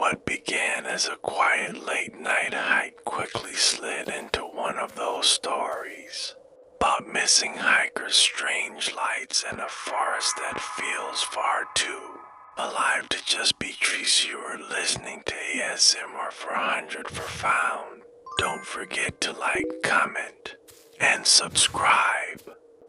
what began as a quiet late-night hike quickly slid into one of those stories about missing hikers, strange lights, and a forest that feels far too alive to just be trees. You are listening to ASMR 404Found. Don't forget to like, comment, and subscribe.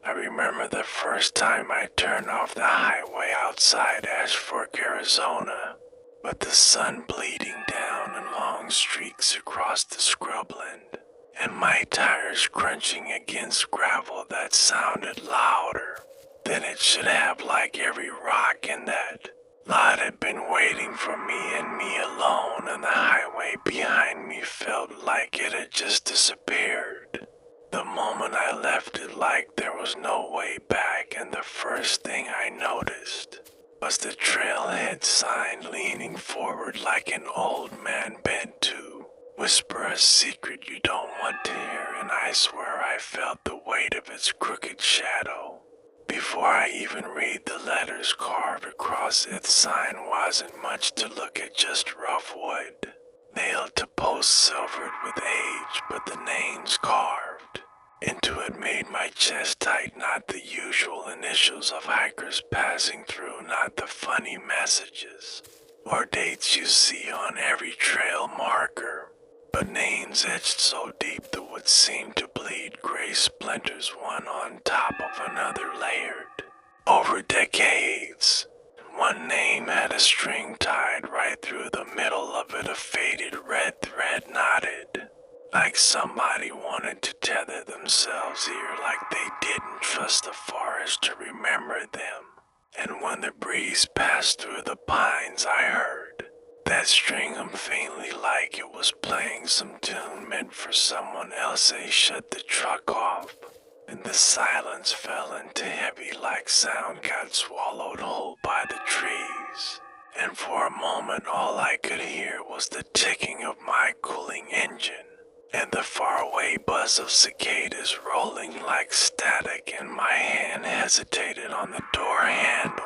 I remember the first time I turned off the highway outside Ashford, Arizona, with the sun bleeding down in long streaks across the scrubland, and my tires crunching against gravel that sounded louder than it should have, like every rock in that lot had been waiting for me and me alone, and the highway behind me felt like it had just disappeared. The moment I left it, like there was no way back, and the first thing I noticed was the trailhead sign leaning forward like an old man bent to whisper a secret you don't want to hear, and I swear I felt the weight of its crooked shadow before I even read the letters carved across its sign. Wasn't much to look at, just rough wood, nailed to posts silvered with age, but the names carved into it made my chest tight. Not the usual initials of hikers passing through, not the funny messages or dates you see on every trail marker, but names etched so deep that would seem to bleed gray splinters one on top of another, layered over decades. One name had a string tied right through the middle of it, a faded red thread knotted, like somebody wanted to tether themselves here, like they didn't trust the forest to remember them. And when the breeze passed through the pines, I heard that string hum faintly, like it was playing some tune meant for someone else. They shut the truck off, and the silence fell into heavy, like sound got swallowed whole by the trees. And for a moment all I could hear was the ticking of my cooling engine and the faraway buzz of cicadas rolling like static, and my hand hesitated on the door handle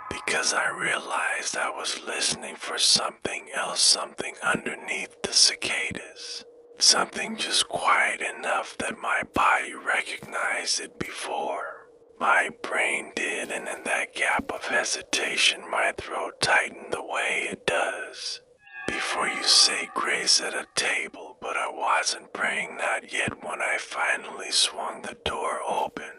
because I realized I was listening for something else, something underneath the cicadas, something just quiet enough that my body recognized it before my brain did, and in that gap of hesitation my throat tightened the way it does before you say grace at a table. But I wasn't praying, not yet, when I finally swung the door open.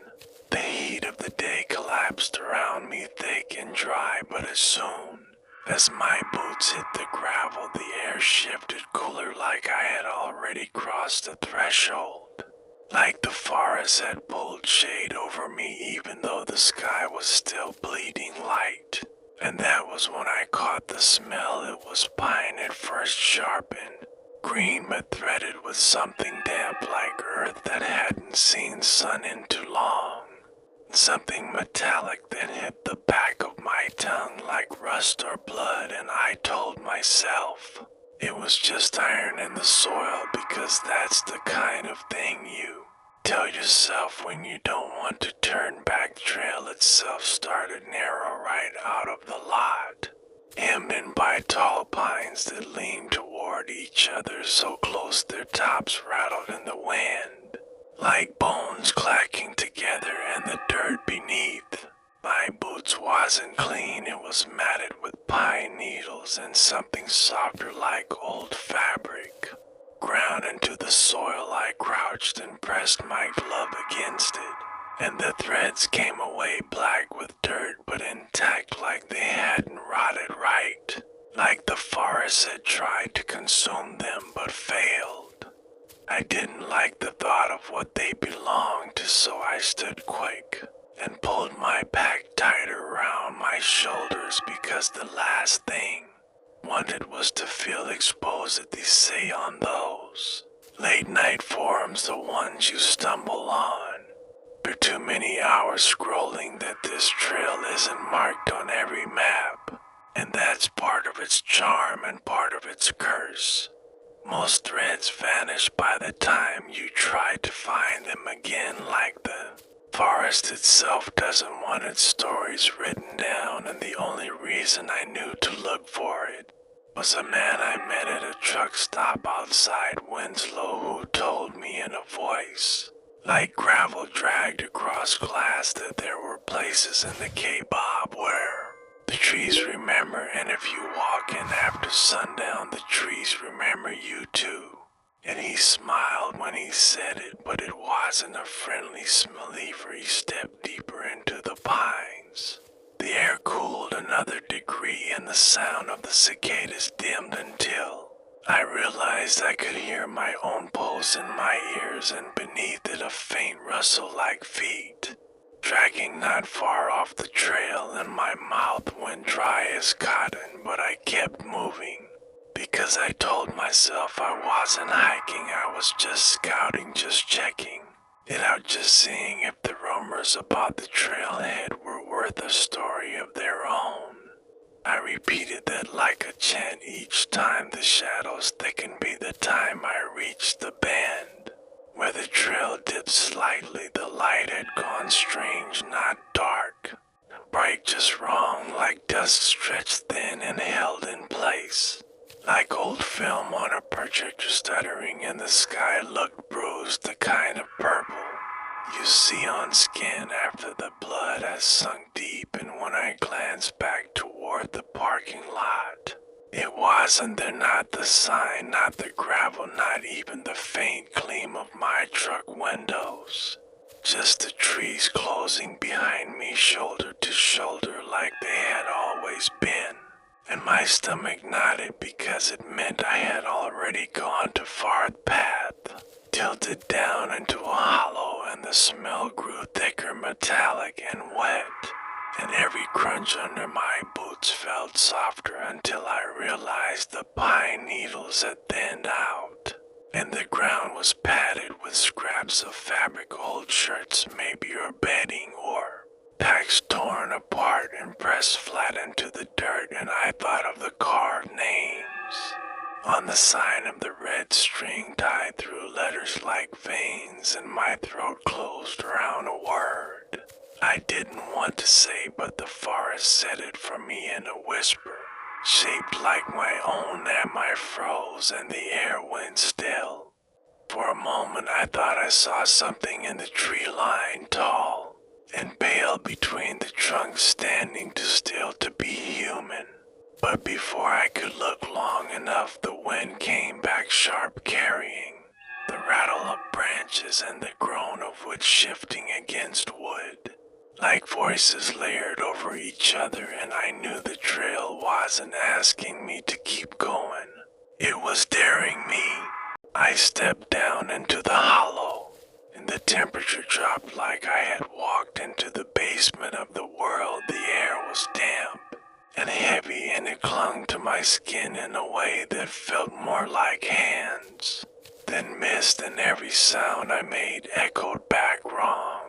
The heat of the day collapsed around me, thick and dry, but as soon as my boots hit the gravel, the air shifted cooler, like I had already crossed the threshold, like the forest had pulled shade over me, even though the sky was still bleeding light. And that was when I caught the smell. It was pine at first, sharpened, green but threaded with something damp, like earth that hadn't seen sun in too long. Something metallic that hit the back of my tongue like rust or blood, and I told myself it was just iron in the soil, because that's the kind of thing you tell yourself when you don't want to turn back. The trail itself started narrow right out of the lot, hemmed in by tall pines that leaned toward each other so close their tops rattled in the wind, like bones clacking together, and the dirt beneath my boots wasn't clean. It was matted with pine needles and something softer, like old fabric, ground into the soil. I crouched and pressed my glove against it, and the threads came away black with dirt, but intact, like they hadn't rotted right, like the forest had tried to consume them but failed. I didn't like the thought of what they belonged to, so I stood quick and pulled my pack tighter around my shoulders, because the last thing wanted was to feel exposed. They say on those late night forums, the ones you stumble on for too many hours scrolling, that this trail isn't marked on every map, and that's part of its charm and part of its curse. Most threads vanish by the time you try to find them again, like the forest itself doesn't want its stories written down, and the only reason I knew to look for it was a man I met at a truck stop outside Winslow who told me in a voice, like gravel dragged across glass, that there were places in the K-Bob where the trees remember, and if you walk in after sundown, the trees remember you too. And he smiled when he said it, but it wasn't a friendly smile, for he stepped deeper into the pines. The air cooled another degree and the sound of the cicadas dimmed until I realized I could hear my own pulse in my ears, and beneath it a faint rustle like feet dragging not far off the trail, and my mouth went dry as cotton, but I kept moving. Because I told myself I wasn't hiking, I was just scouting, just checking it out, just seeing if the rumors about the trailhead were worth a story of their own. I repeated that like a chant each time the shadows thickened be the time I reached the bend. Where the trail dipped slightly, the light had gone strange, not dark. Bright, just wrong, like dust stretched thin and held in place. Like old film on a projector stuttering, and the sky looked bruised, the kind of purple you see on skin after the blood has sunk deep. And when I glanced back toward the parking lot, it wasn't there, not the sign, not the gravel, not even the faint gleam of my truck windows. Just the trees closing behind me, shoulder to shoulder, like they had always been. And my stomach nodded because it meant I had already gone to far path, tilted down into a hollow, and the smell grew thicker, metallic, and wet. And every crunch under my boots felt softer until I realized the pine needles had thinned out, and the ground was padded with scraps of fabric, old shirts maybe, or bedding, or packs torn apart and pressed flat into the dirt. And I thought of the carved names on the sign of the red string tied through letters like veins, and my throat closed around a word I didn't want to say, but the forest said it for me in a whisper, shaped like my own, and I froze and the air went still. For a moment I thought I saw something in the tree line, tall and pale between the trunks, standing too still to be human. But before I could look long enough, the wind came back sharp, carrying the rattle of branches and the groan of wood shifting against wood, like voices layered over each other. And I knew the trail wasn't asking me to keep going. It was daring me. I stepped down into the hollow, and the temperature dropped like I had walked into the basement of the world. The air was damp and heavy, and it clung to my skin in a way that felt more like hands than mist, and every sound I made echoed back wrong.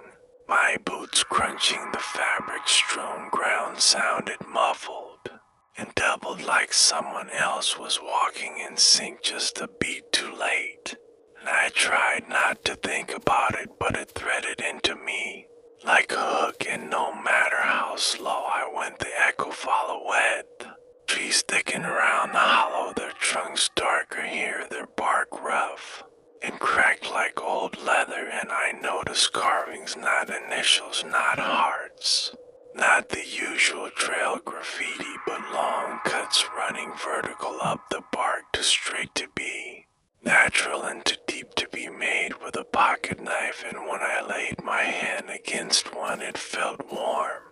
My boots crunching the fabric-strewn ground sounded muffled and doubled, like someone else was walking in sync just a beat too late. And I tried not to think about it, but it threaded into me like a hook, and no matter how slow I went, the echo followed wet. Trees thickened around the hollow, their trunks darker here, their bark rough and cracked like old leather, and I noticed carvings, not initials, not hearts, not the usual trail graffiti, but long cuts running vertical up the bark, too straight to be natural and too deep to be made with a pocket knife. And when I laid my hand against one, it felt warm,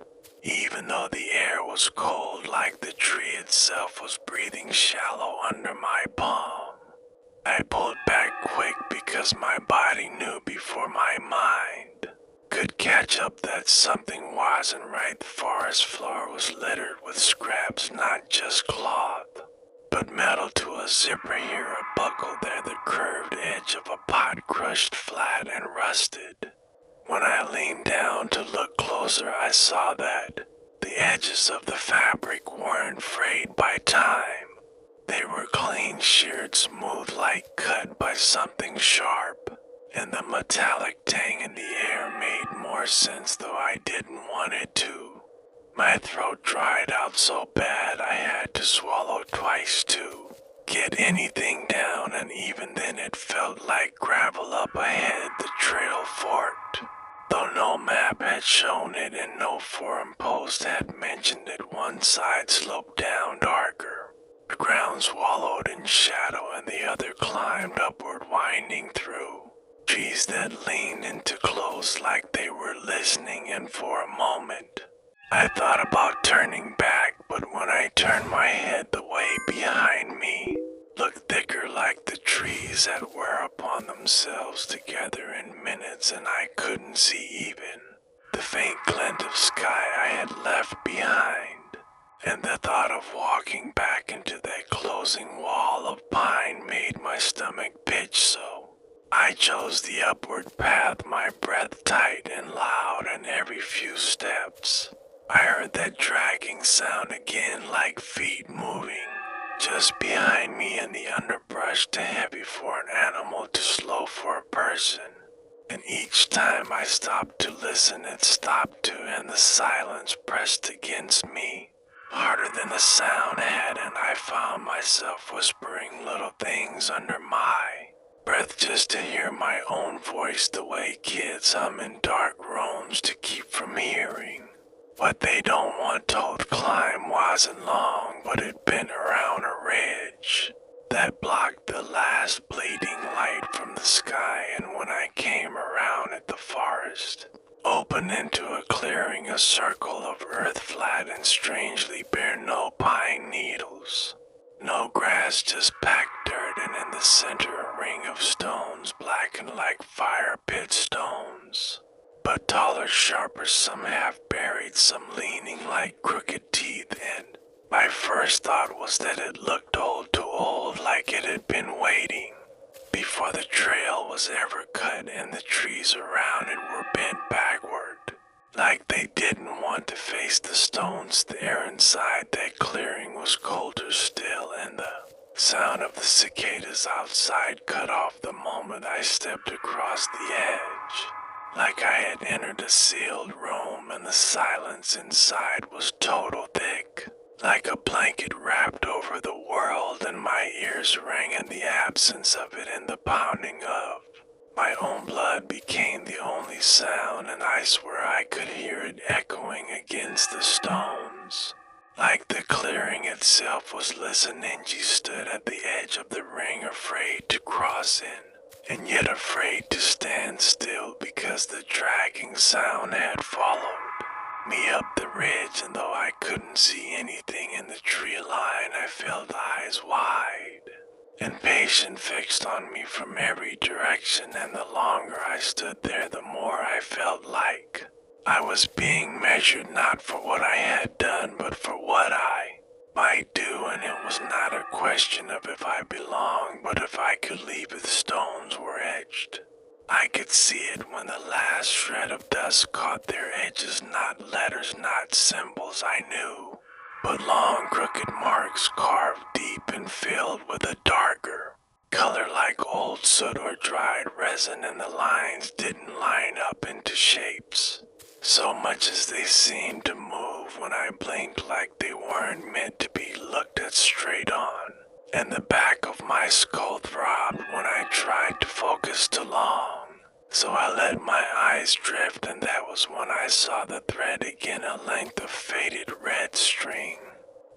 even though the air was cold, like the tree itself was breathing shallow under my palm. I pulled back quick because my body knew before my mind could catch up that something wasn't right. The forest floor was littered with scraps, not just cloth, but metal, to a zipper here, a buckle there, the curved edge of a pot crushed flat and rusted. When I leaned down to look closer, I saw that the edges of the fabric weren't frayed by time. They were clean, sheared, smooth, like cut by something sharp, and the metallic tang in the air made more sense, though I didn't want it to. My throat dried out so bad I had to swallow twice to get anything down, and even then it felt like gravel up ahead. The trail forked, though no map had shown it and no forum post had mentioned it. One side sloped down darker, the ground swallowed in shadow, and the other climbed upward, winding through trees that leaned into close like they were listening. And for a moment I thought about turning back, but when I turned my head, the way behind me looked thicker, like the trees that were upon themselves together in minutes, and I couldn't see even the faint glint of sky I had left behind. And the thought of walking back into that closing wall of pine made my stomach pitch, so I chose the upward path, my breath tight and loud, and every few steps I heard that dragging sound again, like feet moving just behind me in the underbrush, too heavy for an animal, too slow for a person. And each time I stopped to listen, it stopped too, and the silence pressed against me harder than the sound had, and I found myself whispering little things under my breath just to hear my own voice, the way kids hum in dark rooms to keep from hearing what they don't want told. Climb wasn't long, but it bent around a ridge that blocked the last bleeding light from the sky, and when I came around it, the forest opened into a clearing, a circle of earth, flat and strangely bare, no pine needles, no grass, just packed dirt, and in the center a ring of stones, blackened like fire pit stones, but taller, sharper, some half buried, some leaning like crooked teeth. And my first thought was that it looked old, too old, like it had been waiting before the trail was ever cut, and the trees around it were bent backward, like they didn't want to face the stones. The air inside that clearing was colder still, and the sound of the cicadas outside cut off the moment I stepped across the edge, like I had entered a sealed room, and the silence inside was total, thick, like a blanket wrapped over the world, and my ears rang in the absence of it, and the pounding of my own blood became the only sound, and I swear I could hear it echoing against the stones, like the clearing itself was listening. She stood at the edge of the ring, afraid to cross in, and yet afraid to stand still, because the dragging sound had followed me up the ridge, and though I couldn't see anything in the tree line, I felt eyes wide and patient fixed on me from every direction, and the longer I stood there, the more I felt like I was being measured, not for what I had done, but for what I might do. And it was not a question of if I belonged, but if I could leave it. The stones were etched. I could see it when the last shred of dust caught their edges, not letters, not symbols I knew, but long crooked marks carved deep and filled with a darker color, like old soot or dried resin, and the lines didn't line up into shapes so much as they seemed to move when I blinked, like they weren't meant to be looked at straight on. And the back of my skull throbbed when I tried to focus too long. So I let my eyes drift, and that was when I saw the thread again, a length of faded red string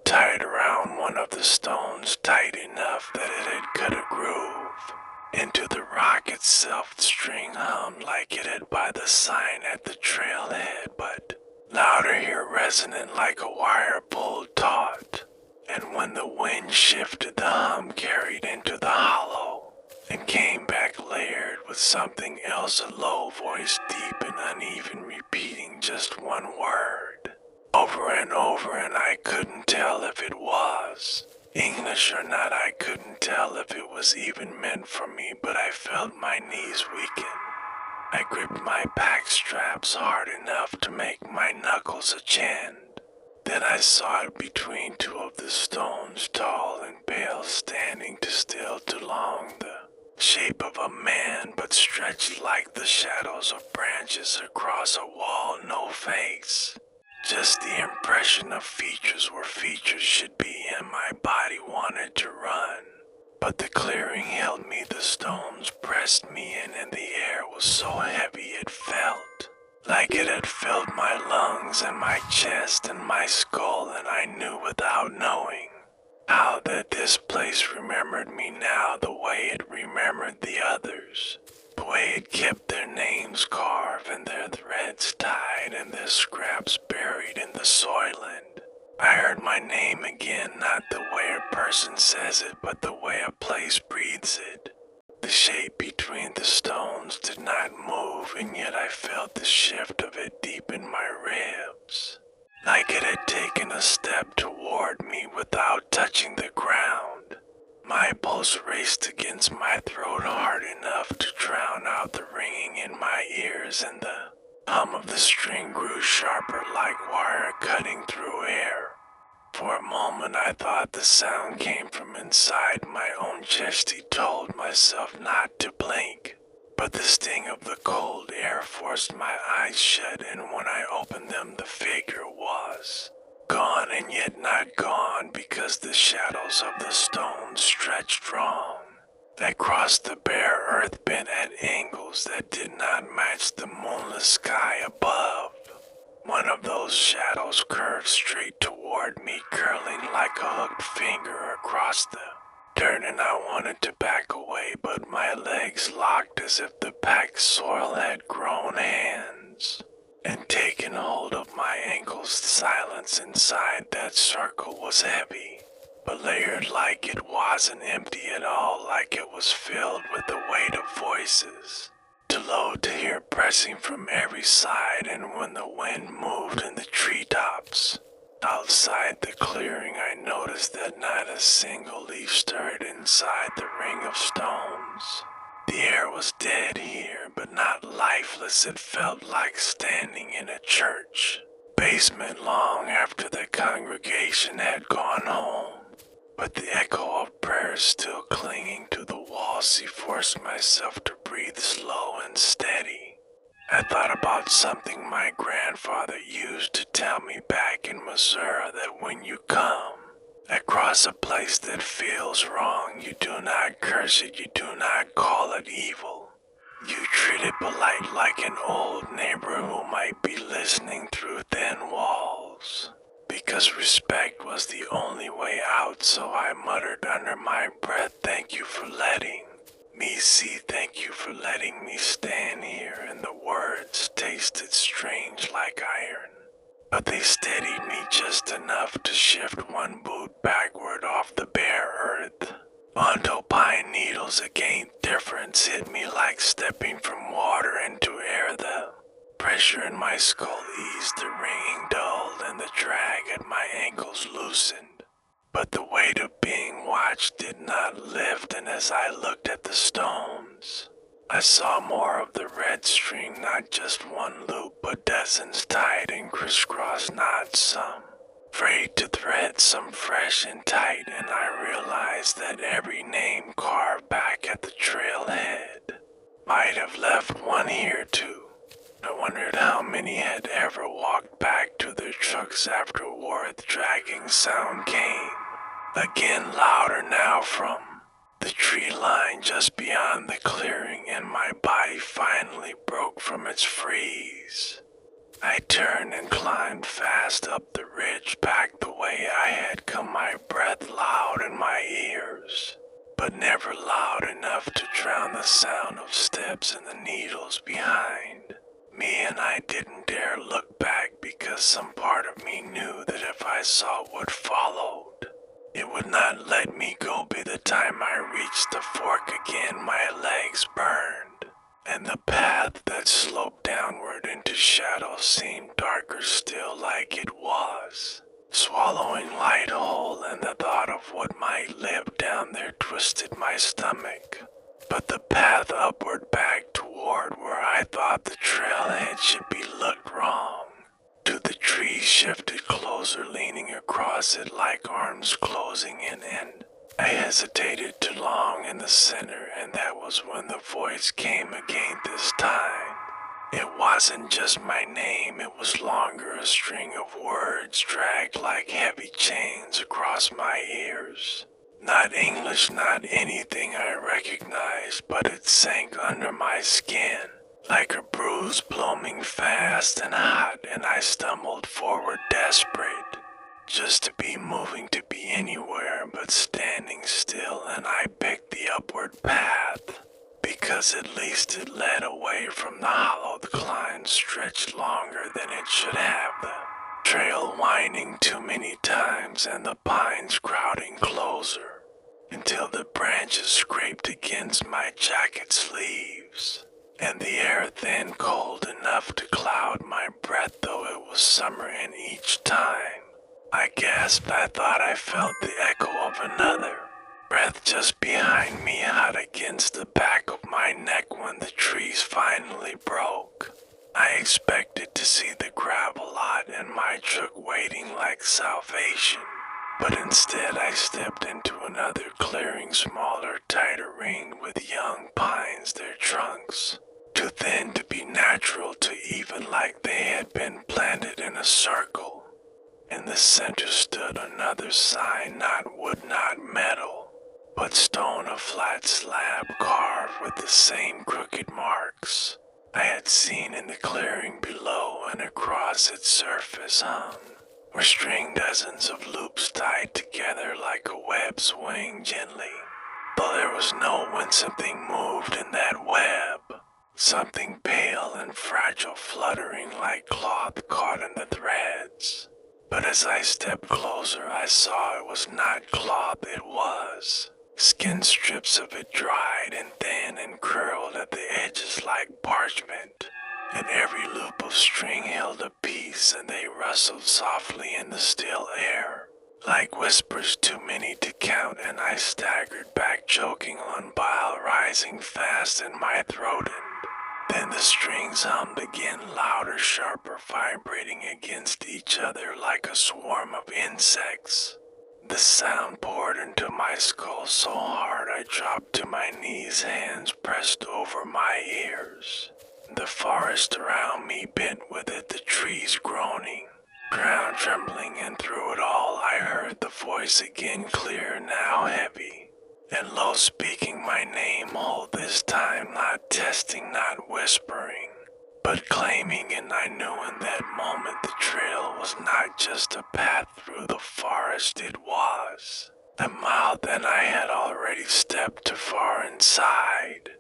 tied around one of the stones, tight enough that it had cut a groove into the rock itself. The string hummed like it had by the sign at the trailhead, but louder here, resonant like a wire pulled taut. And when the wind shifted, the hum carried into the hollow and came back layered with something else, a low voice, deep and uneven, repeating just one word over and over, and I couldn't tell if it was English or not. I couldn't tell if it was even meant for me, but I felt my knees weaken. I gripped my pack straps hard enough to make my knuckles a chin. Then I saw it between two of the stones, tall and pale, standing too still, too long, the shape of a man, but stretched like the shadows of branches across a wall. No face, just the impression of features where features should be, and my body that this place remembered me now the way it remembered the others. The way it kept their names carved and their threads tied and their scraps buried in the soiland. I heard my name again, not the way a person says it, but the way a place breathes it. The shape between the stones did not move, and yet I felt the shift of it deep in my ribs, like it had taken a step toward me without touching the ground. My pulse raced against my throat hard enough to drown out the ringing in my ears, and the hum of the string grew sharper like wire cutting through air. For a moment I thought the sound came from inside my own chest. He told myself not to blink, but the sting of the cold air forced my eyes shut, and when I opened them the figure was gone, and yet not gone, because the shadows of the stones stretched wrong. They crossed the bare earth bent at angles that did not match the moonless sky above. One of those shadows curved straight toward me, curling like a hooked finger across the dirt, and I wanted to back away, but my legs locked as if the packed soil had grown hands and taken hold of my ankles. Silence inside that circle was heavy, but layered, like it wasn't empty at all, like it was filled with the weight of voices. Too low to hear pressing from every side, and when the wind moved in the treetops outside the clearing, I noticed that not a single leaf stirred inside the ring of stones. The air was dead here, but not lifeless. It felt like standing in a church basement long after the congregation had gone home. But the echo of prayers still clinging to the walls, he forced myself to breathe slow and steady. I thought about something my grandfather used to tell me back in Missouri, that when you come across a place that feels wrong, you do not curse it, you do not call it evil. You treat it polite, like an old neighbor who might be listening through thin walls. Because respect was the only way out, so I muttered under my breath, "Thank you for letting me see, thank you for letting me stand here," and the words tasted strange like iron. But they steadied me just enough to shift one boot backward off the bare earth onto pine needles again. Difference hit me like stepping from water into air. The pressure in my skull eased, the ringing dulled, and the drag at my ankles loosened. But the weight of being watched did not lift, and as I looked at the stones, I saw more of the red string, not just one loop, but dozens tied in crisscross knots, some frayed to thread, some fresh and tight, and I realized that every name carved back at the trailhead might have left one here too. I wondered how many had ever walked back to their trucks afterward. The dragging sound came again, louder now from the tree line just beyond the clearing, and my body finally broke from its freeze. I turned and climbed fast up the ridge back the way I had come, my breath loud in my ears, but never loud enough to drown the sound of steps and the needles behind me, and I didn't dare look back because some part of me knew that if I saw what followed, it would not let me go. By the time I reached the fork again, my legs burned, and the path that sloped downward into shadow seemed darker still, like it was swallowing light whole, and the thought of what might live down there twisted my stomach. But the path upward back toward where I thought the trailhead should be looked wrong. To the trees shifted closer, leaning across it like arms closing in, and I hesitated too long in the center, and that was when the voice came again this time. It wasn't just my name, it was longer, a string of words dragged like heavy chains across my ears. Not English, not anything I recognized, but it sank under my skin like a bruise blooming fast and hot, and I stumbled forward desperate, just to be moving, to be anywhere but staying. until the branches scraped against my jacket sleeves, and the air then cold enough to cloud my breath, though it was summer, and each time I gasped I thought I felt the echo of another breath just behind me, hot against the back of my neck. When the trees finally broke, I expected to see the gravel lot and my truck waiting like salvation. But instead I stepped into another clearing, smaller, tighter, ringed with young pines, their trunks too thin to be natural, too even, like they had been planted in a circle. In the center stood another sign, not wood, not metal, but stone, a flat slab carved with the same crooked marks I had seen in the clearing below, and across its surface hung were string dozens of loops tied together like a web swaying gently. Though there was no when something moved in that web, something pale and fragile, fluttering like cloth caught in the threads. But as I stepped closer, I saw it was not cloth, it was skin, strips of it dried and thin and curled at the edges like parchment. And every loop of string held a piece, and they rustled softly in the still air, like whispers too many to count, and I staggered back, choking on bile rising fast in my throat. And then the strings hummed again, louder, sharper, vibrating against each other like a swarm of insects. The sound poured into my skull so hard I dropped to my knees, hands pressed over my ears. The forest around me bent with it, the trees groaning, ground trembling, and through it all I heard the voice again, clear, now heavy and low, speaking my name, whole this time, not testing, not whispering, but claiming. And I knew in that moment the trail was not just a path through the forest, it was a mouth, and I had already stepped too far inside.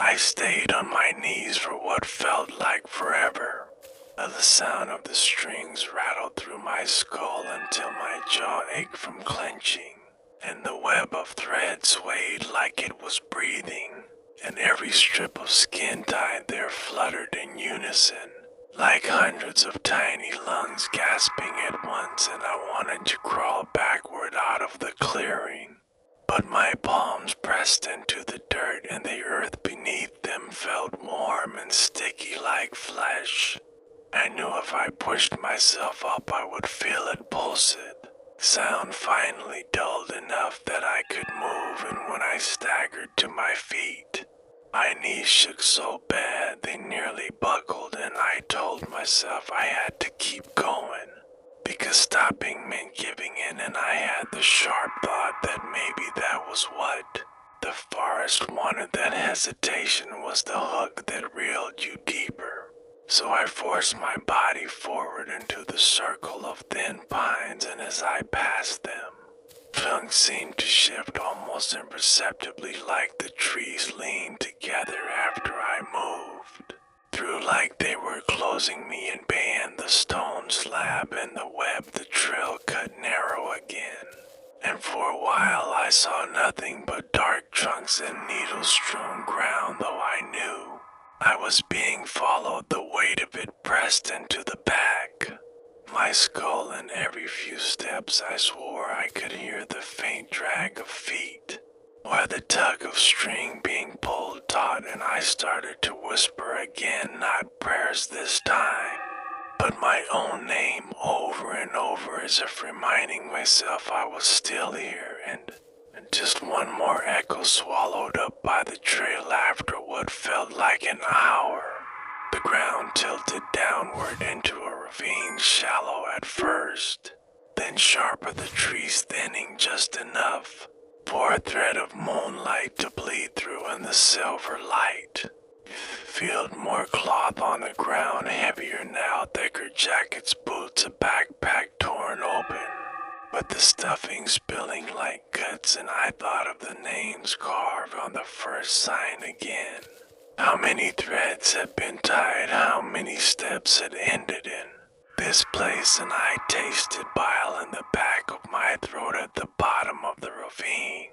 I stayed on my knees for what felt like forever. The sound of the strings rattled through my skull until my jaw ached from clenching, and the web of thread swayed like it was breathing, and every strip of skin tied there fluttered in unison, like hundreds of tiny lungs gasping at once. And I wanted to crawl backward out of the clearing, but my palms pressed into the dirt, and the earth beneath them felt warm and sticky like flesh. I knew if I pushed myself up I would feel it pulsate. Sound finally dulled enough that I could move, and when I staggered to my feet, my knees shook so bad they nearly buckled, and I told myself I had to keep going, because stopping meant giving in. And I had the sharp thought that maybe that was what the forest wanted. That hesitation was the hook that reeled you deeper. So I forced my body forward into the circle of thin pines, and as I passed them, trunks seemed to shift almost imperceptibly, like the trees leaned together after I moved through, like they were closing me in band. The stone slab and the web, the trail cut narrow again, and for a while I saw nothing but dark trunks and needle-strewn ground, though I knew I was being followed. The weight of it pressed into the back my skull, and every few steps I swore I could hear the faint drag of feet, or the tug of string being pulled taut. And I started to whisper again, not prayers this time, but my own name over and over, as if reminding myself I was still here. And just one more echo, swallowed up by the trail after what felt like an hour. The ground tilted downward into a ravine, shallow at first, then sharper, the trees thinning just enough for a thread of moonlight to bleed through, and the silver light filled more cloth on the ground, heavier now, thicker jackets, boots, a backpack torn open, with the stuffing spilling like guts. And I thought of the names carved on the first sign again. How many threads had been tied, how many steps had ended in this place, and I tasted bile in the back of my throat at the bottom of the ravine.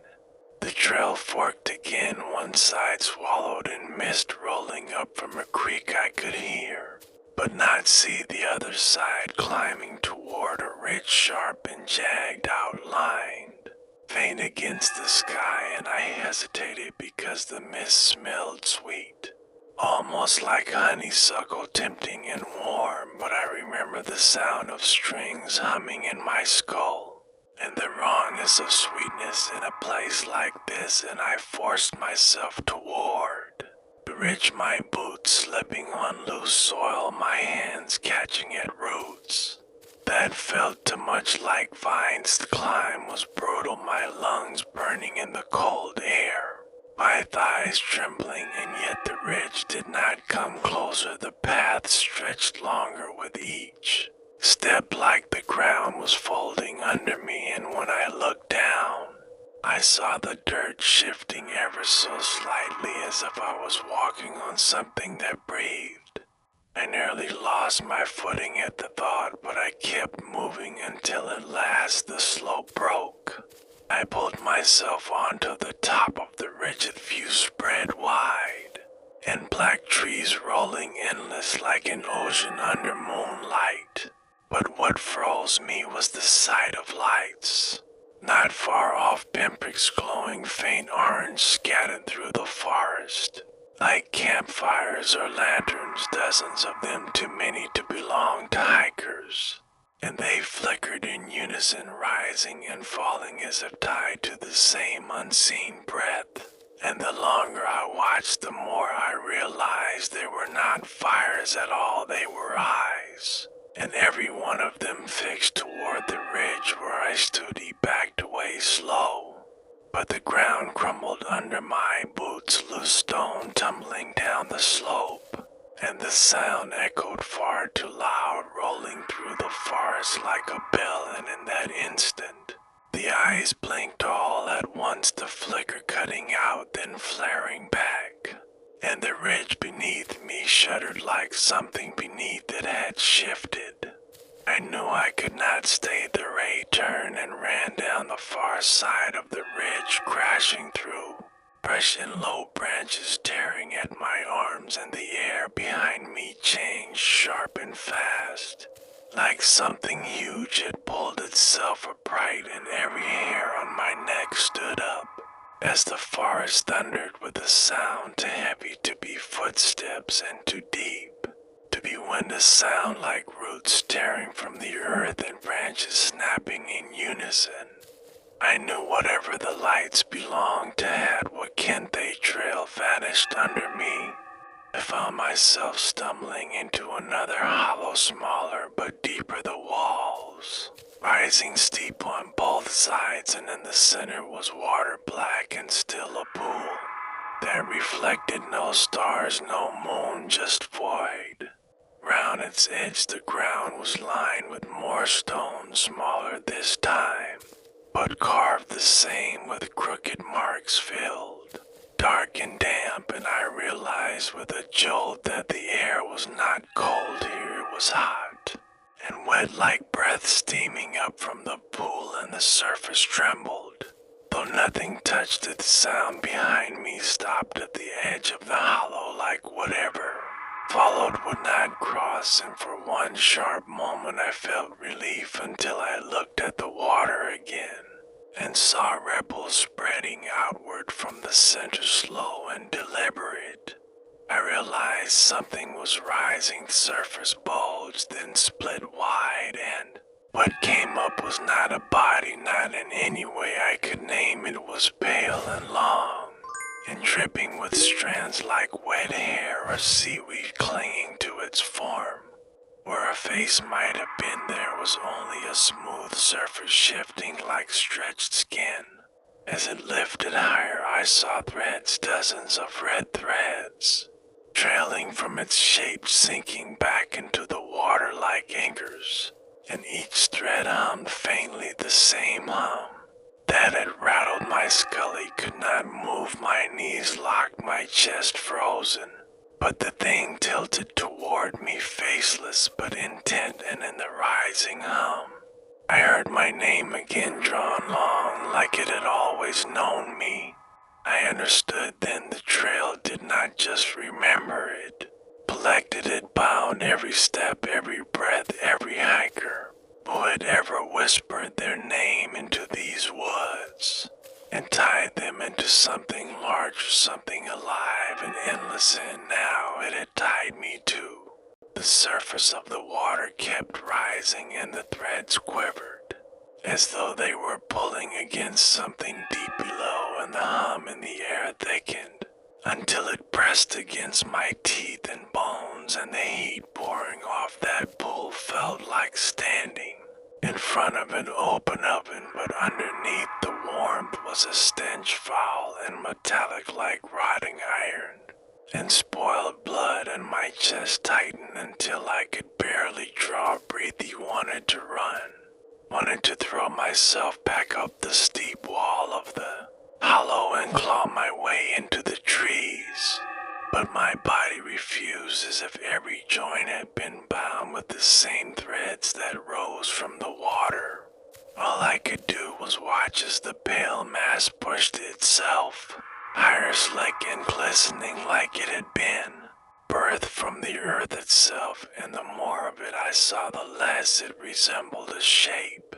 trail forked again, one side swallowed in mist rolling up from a creek I could hear, but not see the other side climbing toward a ridge sharp and jagged outlined, faint against the sky, and I hesitated because the mist smelled sweet, almost like honeysuckle, tempting and warm, but I remember the sound of strings humming in my skull, and the rawness of sweetness in a place like this, and I forced myself toward the ridge, my boots slipping on loose soil, my hands catching at roots that felt too much like vines. The climb was brutal, my lungs burning in the cold air, my thighs trembling, and yet the ridge did not come closer. The path stretched longer with each step, like the ground was folding under me, and when I looked down, I saw the dirt shifting ever so slightly, as if I was walking on something that breathed. I nearly lost my footing at the thought, but I kept moving until at last the slope broke. I pulled myself onto the top of the ridge, its view spread wide, and black trees rolling endless like an ocean under moonlight. But what froze me was the sight of lights. Not far off, pinpricks glowing faint orange scattered through the forest, like campfires or lanterns, dozens of them, too many to belong to hikers. And they flickered in unison, rising and falling as if tied to the same unseen breath. And the longer I watched, the more I realized they were not fires at all, they were eyes, and every one of them fixed toward the ridge where I stood. He backed away slow, but the ground crumbled under my boots, loose stone tumbling down the slope, and the sound echoed far too loud, rolling through the forest like a bell, and in that instant, the eyes blinked all at once, the flicker cutting out, then flaring back, and the ridge beneath me shuddered like something beneath it had shifted. I knew I could not stay the ray turned and ran down the far side of the ridge, crashing through brush and low branches, tearing at my arms, and the air behind me changed sharp and fast. Like something huge, it pulled itself upright, and every hair on my neck stood up, as the forest thundered with a sound too heavy to be footsteps and too deep to be wind, a sound like roots tearing from the earth and branches snapping in unison. I knew whatever the lights belonged to had what Kente trail vanished under me. I found myself stumbling into another hollow, smaller but deeper, the walls rising steep on both sides, and in the center was water, black and still, a pool that reflected no stars, no moon, just void. Round its edge the ground was lined with more stones, smaller this time, but carved the same with crooked marks filled, dark and damp, and I realized with a jolt that the air was not cold here, it was hot, and wet like breath steaming up from the pool, and the surface trembled. Though nothing touched it, the sound behind me stopped at the edge of the hollow, like whatever followed would not cross, and for one sharp moment I felt relief until I looked at the water again and saw ripples spreading outward from the center, slow and deliberate. I realized something was rising, the surface bulged, then split wide, and what came up was not a body, not in any way I could name. It was pale and long, and dripping with strands like wet hair or seaweed clinging to its form. Where a face might have been, there was only a smooth surface shifting like stretched skin. As it lifted higher, I saw threads, dozens of red threads, trailing from its shape, sinking back into the water like anchors, and each thread hummed faintly the same hum that had rattled my skull. Could not move, my knees locked, my chest frozen, but the thing tilted toward me, faceless but intent, and in the rising hum, I heard my name again, drawn long, like it had always known me. understood then the trail did not just remember it, collected it, bound every step, every breath, every hiker who had ever whispered their name into these woods, and tied them into something larger, something alive and endless, and now it had tied me too. The surface of the water kept rising and the threads quivered, as though they were pulling against something deep below, and the hum in the air thickened until it pressed against my teeth and bones, and the heat pouring off that pull felt like standing in front of an open oven, but underneath the warmth was a stench foul and metallic like rotting iron and spoiled blood, and my chest tightened until I could barely draw a breath. Wanted to run, wanted to throw myself back up the steep wall of the hollow and claw my way into the trees, but my body refused, as if every joint had been bound with the same threads that rose from the water. All I could do was watch as the pale mass pushed itself higher, slick and glistening like it had been birthed from the earth itself, and the more of it I saw, the less it resembled a shape.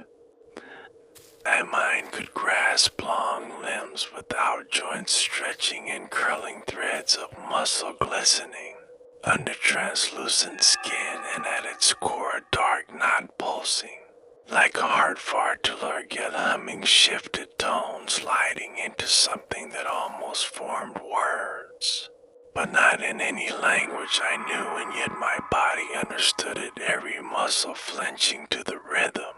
My mind could grasp long limbs without joints stretching and curling threads of muscle glistening under translucent skin, and at its core a dark knot pulsing like a heart fart to lurk, yet humming shifted tones, sliding into something that almost formed words, but not in any language I knew, and yet my body understood it, every muscle flinching to the rhythm,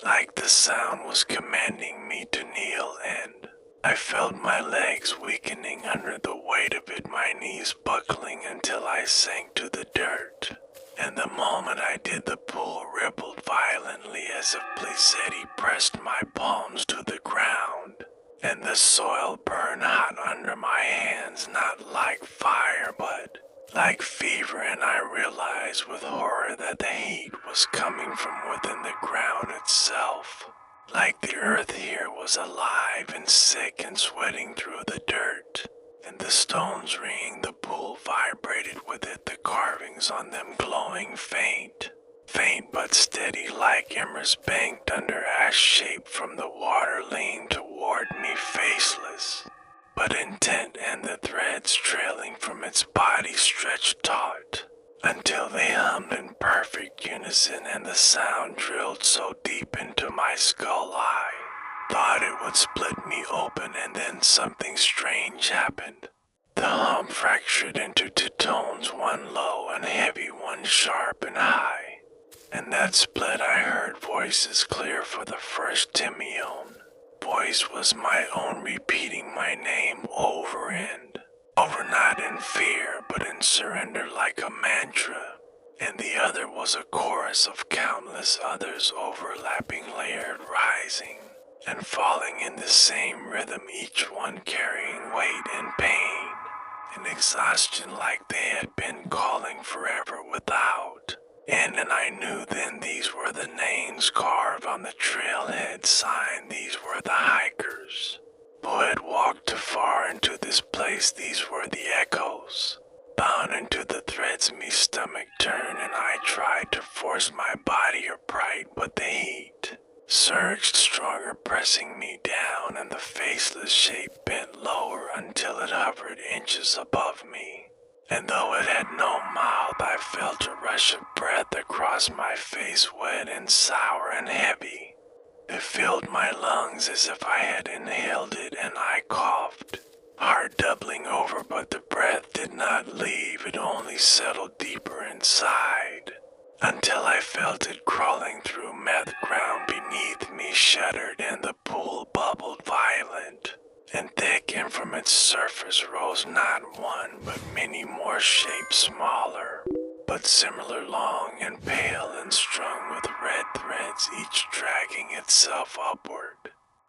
like the sound was commanding me to kneel, and I felt my legs weakening under the weight of it, my knees buckling until I sank to the dirt. And the moment I did, the pool rippled violently as if Blizetti pressed my palms to the ground, and the soil burned hot under my hands, not like fire, but like fever, and I realized with horror that the heat was coming from within the ground itself, like the earth here was alive and sick and sweating through the dirt. And the stones ringing the pool vibrated with it, the carvings on them glowing faint but steady, like embers banked under ash shape from the water, leaned toward me faceless but intent, and the threads trailing from its body stretched taut until they hummed in perfect unison, and the sound drilled so deep into my skull I thought it would split me open. And then something strange happened. The hum fractured into two tones, one low and heavy, one sharp and high. And that split I heard voices clear for the first Timion. Voice was my own, repeating my name over and over, not in fear but in surrender, like a mantra. And the other was a chorus of countless others, overlapping, layered, rising and falling in the same rhythm, each one carrying weight and pain and exhaustion, like they had been calling forever without end. And I knew then these were the names carved on the trailhead sign. These were the hikers who had walked too far into this place. These were the echoes bound into the threads. Me stomach turned, and I tried to force my body upright, but the heat surged stronger, pressing me down, and the faceless shape bent lower until it hovered inches above me. And though it had no mouth, I felt a rush of breath across my face, wet and sour and heavy. It filled my lungs as if I had inhaled it, and I coughed, heart doubling over, but the breath did not leave. It only settled deeper inside, until I felt it crawling through meth ground beneath me, shuddered, and the pool bubbled violent and thick, and from its surface rose not one but many more shapes, smaller but similar, long and pale and strung with red threads, each dragging itself upward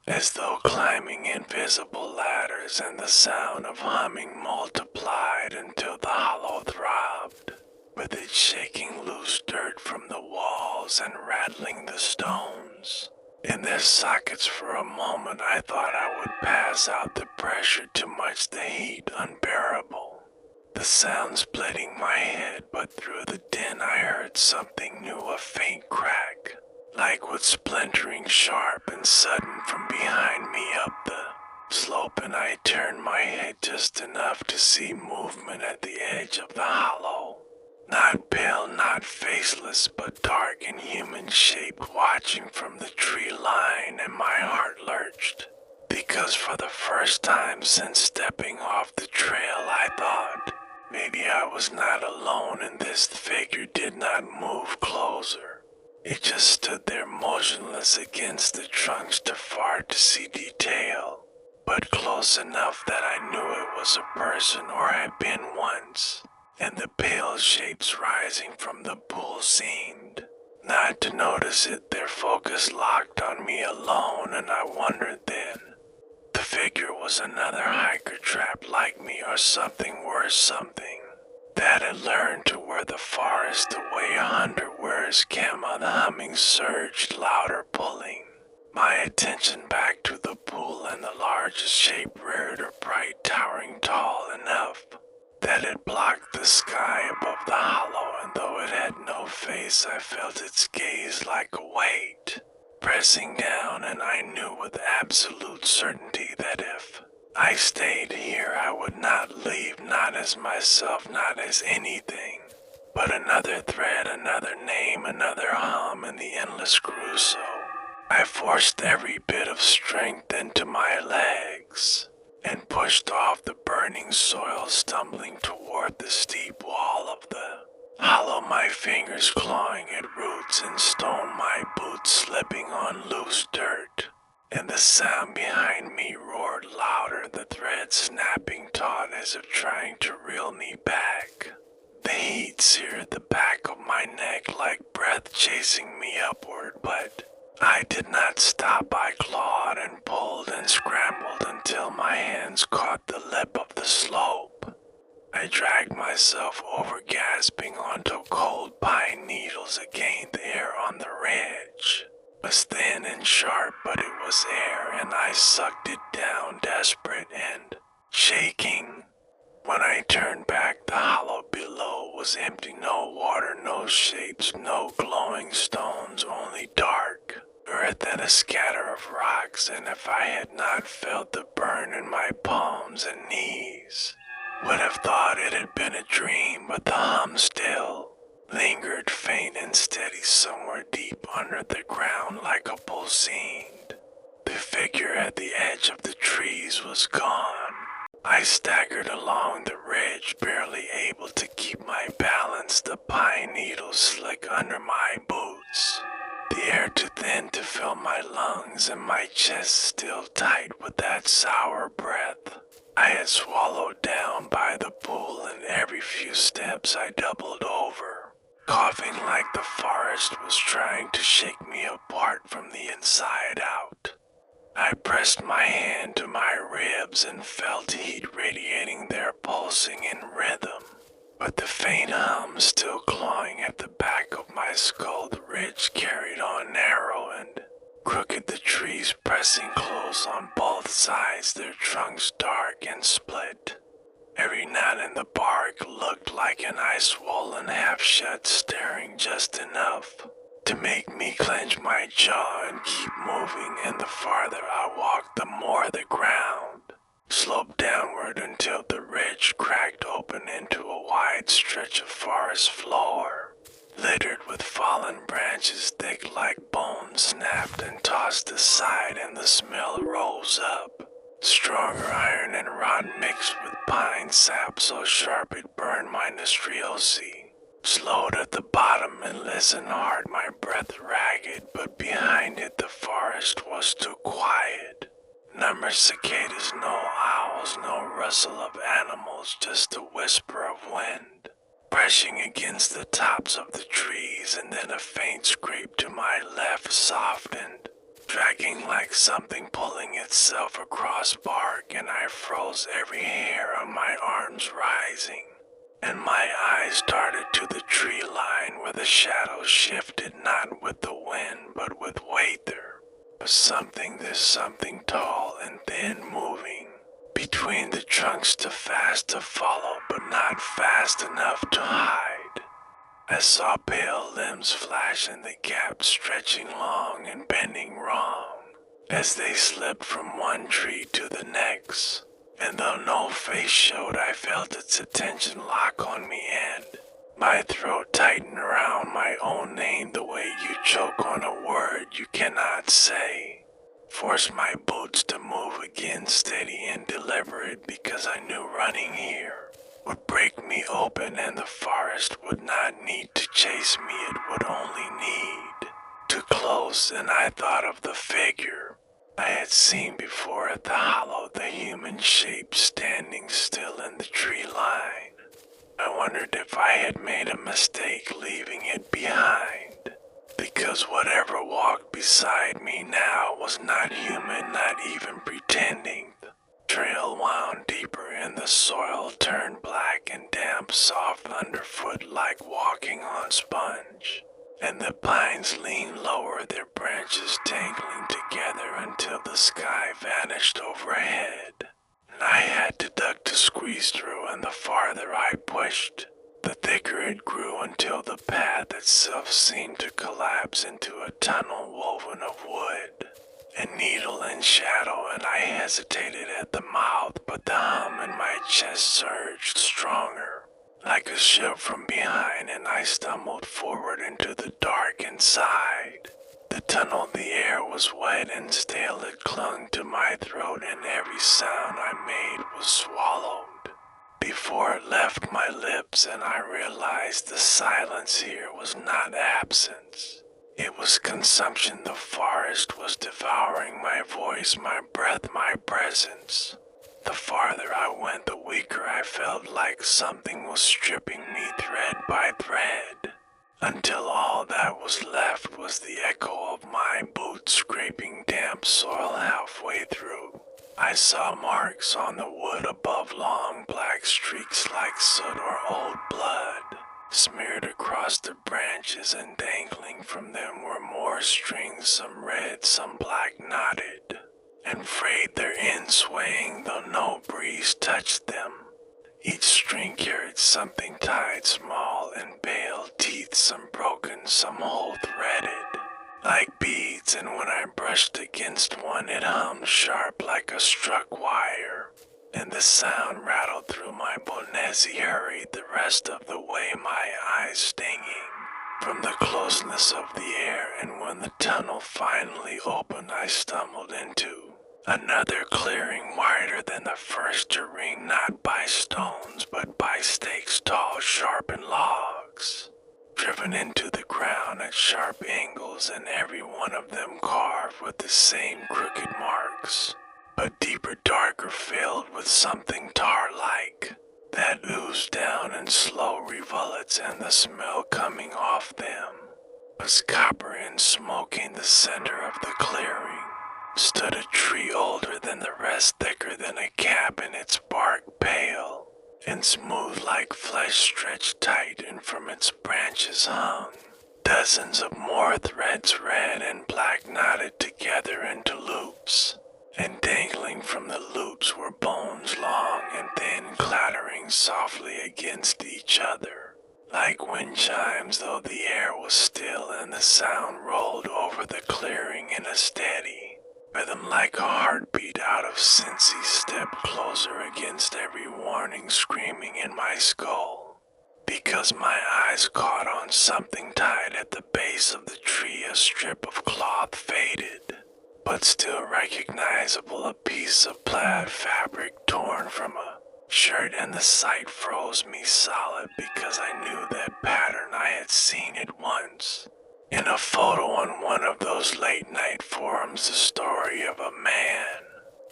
as though climbing invisible ladders, and the sound of humming multiplied until the hollow throbbed with it, shaking loose dirt from the walls and rattling the stones. In their sockets for a moment I thought I would pass out, the pressure too much, the heat unbearable. The sound splitting my head, but through the din I heard something new, a faint crack, like wood splintering sharp and sudden from behind me up the slope, and I turned my head just enough to see movement at the edge of the hollow. Not pale, not faceless, but dark and human shaped, watching from the tree line, and my heart lurched, because for the first time since stepping off the trail I thought maybe I was not alone, and this figure did not move closer. It just stood there motionless against the trunks, too far to see detail, but close enough that I knew it was a person, or had been once. And the pale shapes rising from the pool seemed not to notice it, their focus locked on me alone, and I wondered then. The figure was another hiker trapped like me, or something worse, something that had learned to wear the forest the way a hunter wears camel. The humming surged louder, pulling my attention back to the pool, and the largest shape reared a bright, towering tall enough that it blocked the sky above the hollow, and though it had no face, I felt its gaze like a weight pressing down, and I knew with absolute certainty that if I stayed here I would not leave, not as myself, not as anything, but another thread, another name, another hum in the endless carousel. I forced every bit of strength into my legs and pushed off the burning soil, stumbling toward the steep wall of the hollow, my fingers clawing at roots and stone, my boots slipping on loose dirt, and the sound behind me roared louder, the thread snapping taut as if trying to reel me back. The heat seared the back of my neck like breath chasing me upward, but I did not stop. I clawed and pulled and scrambled until my hands caught the lip of the slope. I dragged myself over, gasping, onto cold pine needles again. The air on the ridge was thin and sharp, but it was air, and I sucked it down, desperate and shaking. When I turned back, the hollow below was empty. No water, no shapes, no glowing stones, only dark earth and a scatter of rocks, and if I had not felt the burn in my palms and knees, would have thought it had been a dream. But the hum still lingered, faint and steady, somewhere deep under the ground, like a pulsing. The figure at the edge of the trees was gone. I staggered along the ridge, barely able to keep my balance, the pine needles slick under my boots, the air too thin to fill my lungs, and my chest still tight with that sour breath I had swallowed down by the pool. And every few steps I doubled over, coughing like the forest was trying to shake me apart from the inside out. I pressed my hand to my ribs and felt heat radiating there, pulsing in rhythm, but the faint hum still clawing at the back of my skull. The ridge carried on, narrow and crooked, the trees pressing close on both sides, their trunks dark and split. Every knot in the bark looked like an eye swollen, half shut, staring just enough to make me clench my jaw and keep moving. And the farther I walked, the more the ground sloped downward until the ridge cracked open into a wide stretch of forest floor, littered with fallen branches, thick like bones, snapped and tossed aside, and the smell rose up. Stronger iron and rot mixed with pine sap, so sharp it burned my nostrils. Slowed at the bottom and listened hard, my breath ragged, but behind it the forest was too quiet. Number cicadas, no owls, no rustle of animals, just a whisper of wind brushing against the tops of the trees, and then a faint scrape to my left, softened, dragging like something pulling itself across bark, and I froze, every hair on my arms rising, and my eyes darted to the tree line where the shadows shifted not with the wind but with weight. There but there's something tall and thin moving between the trunks, too fast to follow, but not fast enough to hide. I saw pale limbs flash in the gap, stretching long and bending wrong as they slipped from one tree to the next. And though no face showed, I felt its attention lock on me, and my throat tighten around my own name the way you choke on a word you cannot say. Forced my boots to move again, steady and deliberate, because I knew running here would break me open, and the forest would not need to chase me, it would only need to close. And I thought of the figure I had seen before at the hollow, the human shape standing still in the tree line. I wondered if I had made a mistake leaving it behind, because whatever walked beside me now was not human, not even pretending. The trail wound deeper and the soil turned black and damp, soft underfoot like walking on sponge. And the pines leaned lower, their branches tangling together until the sky vanished overhead. And I had to duck to squeeze through, and the farther I pushed, the thicker it grew until the path itself seemed to collapse into a tunnel woven of wood and needle and shadow. And I hesitated at the mouth, but the hum in my chest surged stronger, like a ship from behind, and I stumbled forward into the dark inside. The tunnel, the air was wet and stale, it clung to my throat, and every sound I made was swallowed before it left my lips. And I realized the silence here was not absence, it was consumption. The forest was devouring my voice, my breath, my presence. The farther I went, the weaker I felt, like something was stripping me thread by thread, until all that was left was the echo of my boots scraping damp soil halfway through. I saw marks on the wood above, long black streaks like soot or old blood, smeared across the branches, and dangling from them were more strings, some red, some black, knotted and frayed, their ends swaying though no breeze touched them. Each string carried something tied, small and pale, teeth, some broken, some whole threaded, like beads. And when I brushed against one, it hummed sharp like a struck wire, and the sound rattled through my bone as he hurried the rest of the way, my eyes stinging from the closeness of the air. And when the tunnel finally opened, I stumbled into another clearing, wider than the first, to ring not by stones but by stakes, tall, sharpened logs, driven into the ground at sharp angles, and every one of them carved with the same crooked marks, but deeper, darker, filled with something tar-like that oozed down in slow rivulets, and the smell coming off them was copper and smoking. The center of the clearing stood a tree older than the rest, thicker than a cap, and its bark pale and smooth like flesh stretched tight, and from its branches hung dozens of more threads, red and black, knotted together into loops, and dangling from the loops were bones, long and thin, clattering softly against each other like wind chimes, though the air was still, and the sound rolled over the clearing in a steady rhythm like a heartbeat out of sense. He stepped closer against every warning screaming in my skull, because my eyes caught on something tied at the base of the tree, a strip of cloth, faded but still recognizable, a piece of plaid fabric torn from a shirt, and the sight froze me solid, because I knew that pattern. I had seen it once in a photo on one of those late-night forums, the story of a man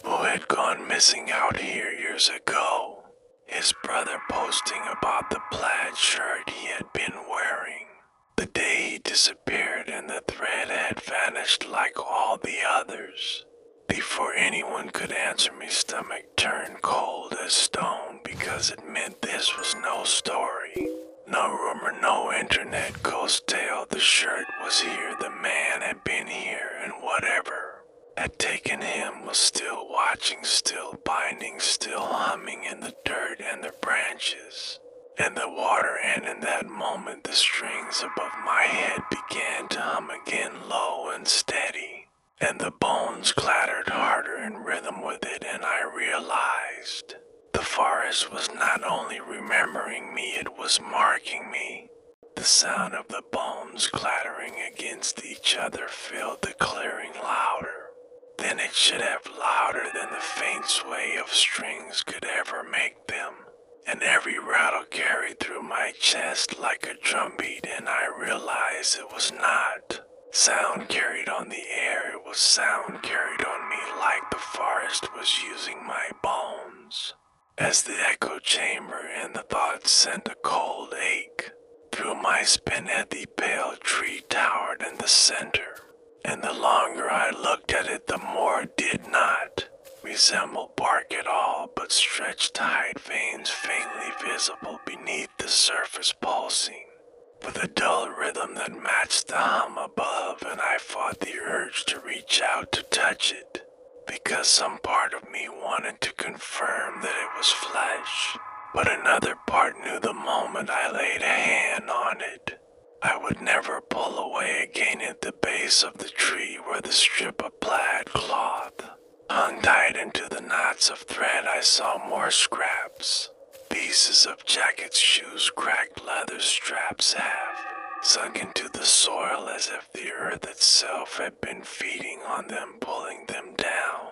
who had gone missing out here years ago, his brother posting about the plaid shirt he had been wearing the day he disappeared, and the thread had vanished like all the others. Before anyone could answer me, stomach turned cold as stone, because it meant this was no story, no rumor, no internet ghost tale. The shirt was here, the man had been here, and whatever had taken him was still watching, still binding, still humming in the dirt and the branches and the water, and in that moment the strings above my head began to hum again, low and steady, and the bones clattered harder in rhythm with it, and I realized the forest was not only remembering me, it was marking me. The sound of the bones clattering against each other filled the clearing louder than it should have, louder than the faint sway of strings could ever make them. And every rattle carried through my chest like a drumbeat, and I realized it was not sound carried on the air, it was sound carried on me, like the forest was using my bones as the echo chamber, and the thought sent a cold ache through my spine as the pale tree towered in the center. And the longer I looked at it, the more it did not resemble bark at all, but stretched tight veins faintly visible beneath the surface, pulsing with a dull rhythm that matched the hum above, and I fought the urge to reach out to touch it, because some part of me wanted to confirm that it was flesh, but another part knew the moment I laid a hand on it, I would never pull away again. At the base of the tree where the strip of plaid cloth hung tight into the knots of thread, I saw more scraps. Pieces of jackets, shoes, cracked leather straps, half sunk into the soil as if the earth itself had been feeding on them, pulling them down.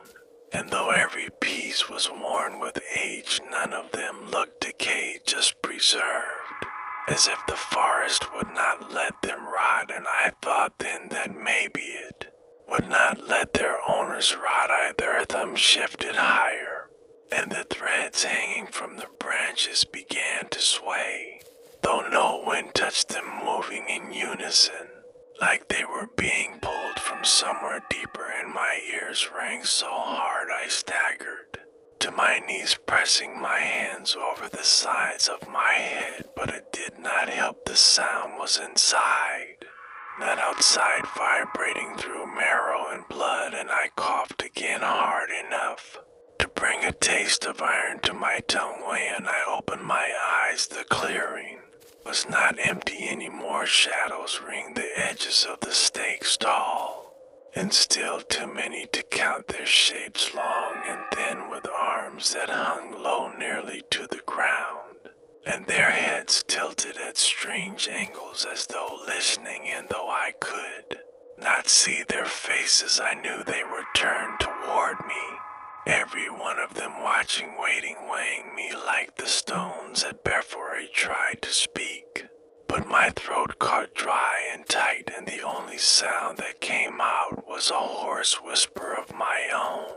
And though every piece was worn with age, none of them looked decayed, just preserved, as if the forest would not let them rot. And I thought then that maybe it would not let their owners rot either. Them shifted higher, and the threads hanging from the branches began to sway, though no wind touched them, moving in unison, like they were being pulled from somewhere deeper, and my ears rang so hard I staggered to my knees, pressing my hands over the sides of my head, but it did not help. The sound was inside, not outside, vibrating through marrow and blood, and I coughed again hard enough to bring a taste of iron to my tongue. When I opened my eyes, the clearing was not empty anymore. Shadows ringed the edges of the stakes, tall and still too many to count their shapes, long and thin, with arms that hung low nearly to the ground, and their heads tilted at strange angles as though listening. And though I could not see their faces, I knew they were turned toward me, every one of them watching, waiting, weighing me like the stones that before I tried to speak. But my throat caught dry and tight, and the only sound that came out was a hoarse whisper of my own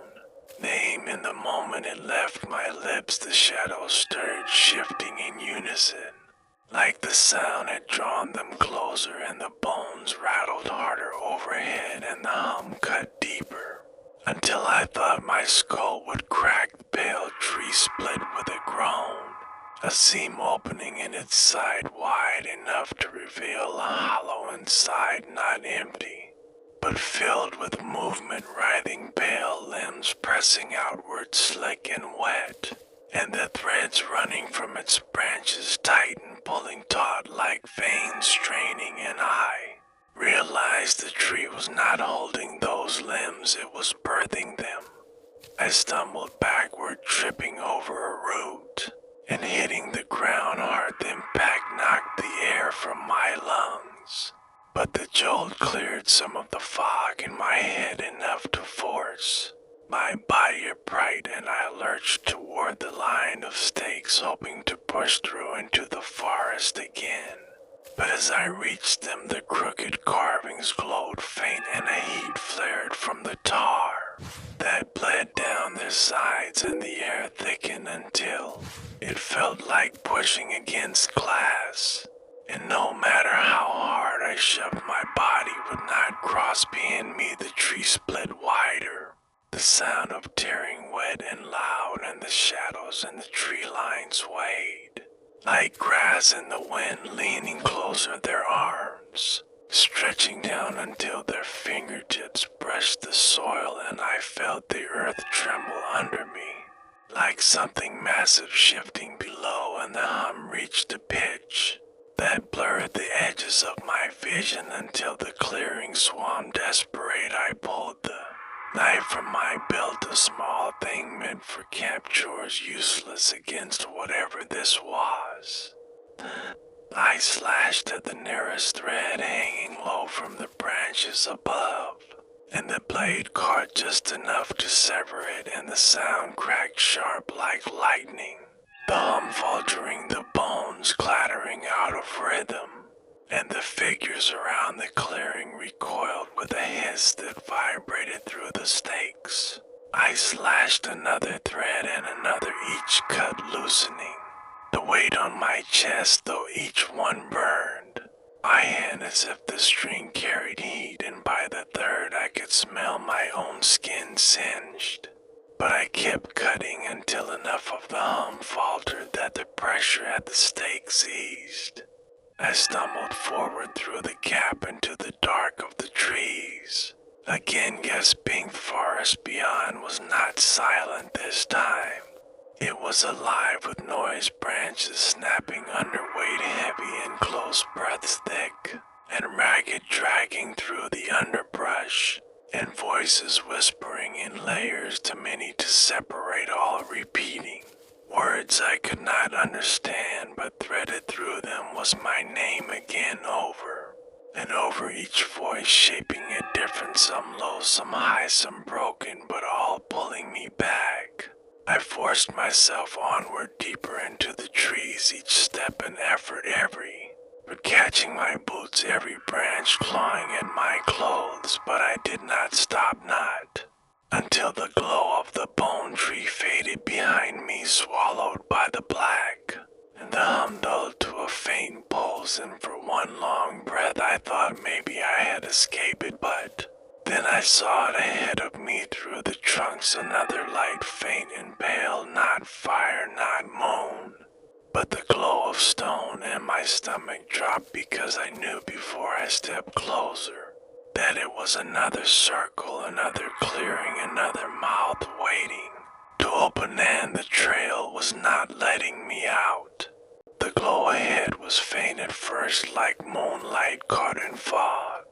name. In the moment it left my lips, the shadows stirred, shifting in unison, like the sound had drawn them closer, and the bones rattled harder overhead, and the hum cut deeper, until I thought my skull would crack. The pale tree split with a groan, a seam opening in its side wide enough to reveal a hollow inside, not empty, but filled with movement, writhing pale limbs pressing outward, slick and wet, and the threads running from its branches tight and pulling taut like veins straining. And I realized the tree was not holding those limbs, it was birthing them. I stumbled backward, tripping over a root and hitting the ground hard. The impact knocked the air from my lungs, but the jolt cleared some of the fog in my head, enough to force my body upright, and I lurched toward the line of stakes, hoping to push through into the forest again. But as I reached them, the crooked carvings glowed faint, and a heat flared from the tar that bled down their sides, and the air thickened until it felt like pushing against glass. And no matter how hard I shoved, my body would not cross behind me. The tree split wider, the sound of tearing wet and loud, and the shadows in the tree line swayed like grass in the wind, leaning closer, their arms stretching down until their fingertips brushed the soil and I felt the earth tremble under me, like something massive shifting below, and the hum reached a pitch that blurred the edges of my vision until the clearing swam desperate. I pulled the knife from my belt, a small thing meant for camp chores, useless against whatever this was. I slashed at the nearest thread hanging low from the branches above, and the blade caught just enough to sever it, and the sound cracked sharp like lightning, the hum faltering, the bones clattering out of rhythm, and the figures around the clearing recoiled with a hiss that vibrated through the stakes. I slashed another thread and another, each cut loosening the weight on my chest, though each one burned my hand as if the string carried heat, and by the third I could smell my own skin singed. But I kept cutting until enough of the hum faltered that the pressure at the stakes eased. I stumbled forward through the gap into the dark of the trees, again gasping. The forest beyond was not silent this time. It was alive with noise, branches snapping under weight, heavy and close breaths thick and ragged, dragging through the underbrush, and voices whispering in layers, too many to separate, all repeating words I could not understand, but threaded through them was my name again, over and over, each voice shaping it different, some low, some high, some broken, but all pulling me back. I forced myself onward, deeper into the trees, each step an effort, but catching my boots, every branch clawing at my clothes, but I did not stop, not until the glow of the bone tree faded behind me, swallowed by the black, and the hum dulled to a faint pulse, and for one long breath I thought maybe I had escaped it, but then I saw it ahead of me through the trunks, another light, faint and pale, not fire, not moon, but the glow of stone, and my stomach dropped because I knew before I stepped closer that it was another circle, another clearing, another mouth waiting to open, and the trail was not letting me out. The glow ahead was faint at first, like moonlight caught in fog,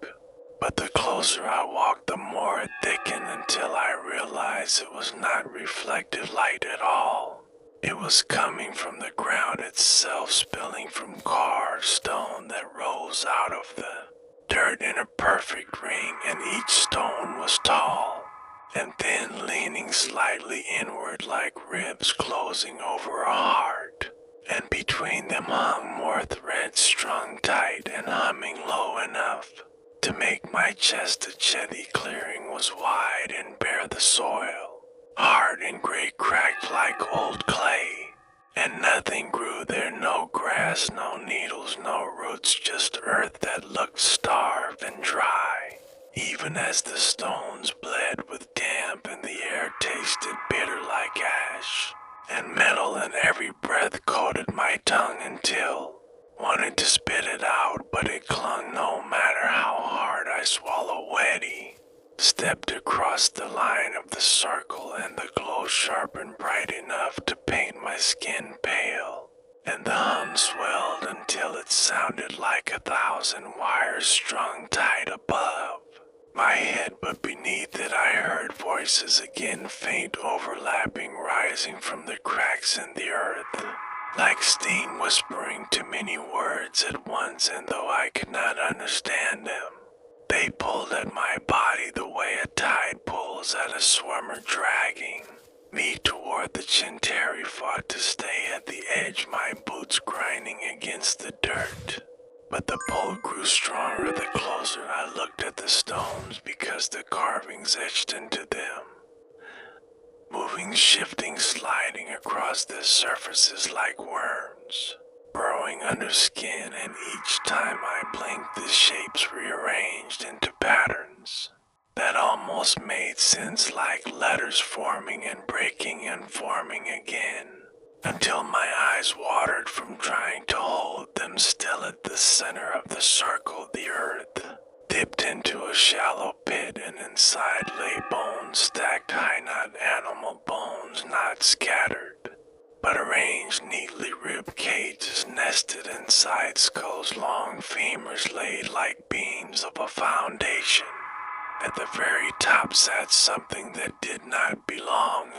but the closer I walked, the more it thickened until I realized it was not reflected light at all. It was coming from the ground itself, spilling from carved stone that rose out of the dirt in a perfect ring, and each stone was tall and thin, leaning slightly inward like ribs closing over a heart, and between them hung more threads strung tight and humming low enough to make my chest a jetty. Clearing was wide and bare, the soil hard and gray, cracked like old clay, and nothing grew there, no grass, no needles, no roots, just earth that looked starved and dry, even as the stones bled with damp and the air tasted bitter like ash and metal, and every breath coated my tongue until wanted to spit it out, but it clung no matter how hard I swallowed. Wetty stepped across the line of the circle, and the glow sharpened bright enough to paint my skin pale, and the hum swelled until it sounded like 1,000 wires strung tight above my head, but beneath it I heard voices again, faint, overlapping, rising from the cracks in the earth, like steam whispering too many words at once, and though I could not understand them, they pulled at my body the way a tide pulls at a swimmer, dragging me toward the Chintari. Fought to stay at the edge, my boots grinding against the dirt, but the pull grew stronger the closer I looked at the stones, because the carvings etched into them, moving, shifting, sliding across their surfaces like worms, burrowing under skin, and each time I blinked the shapes rearranged into patterns that almost made sense, like letters forming and breaking and forming again, until my eyes watered from trying to hold them still. At the center of the circle, the earth dipped into a shallow pit, and inside lay bones stacked high, not animal bones, not scattered, but arranged neatly. Rib cages nested inside skulls, long femurs laid like beams of a foundation. At the very top sat something that did not belong.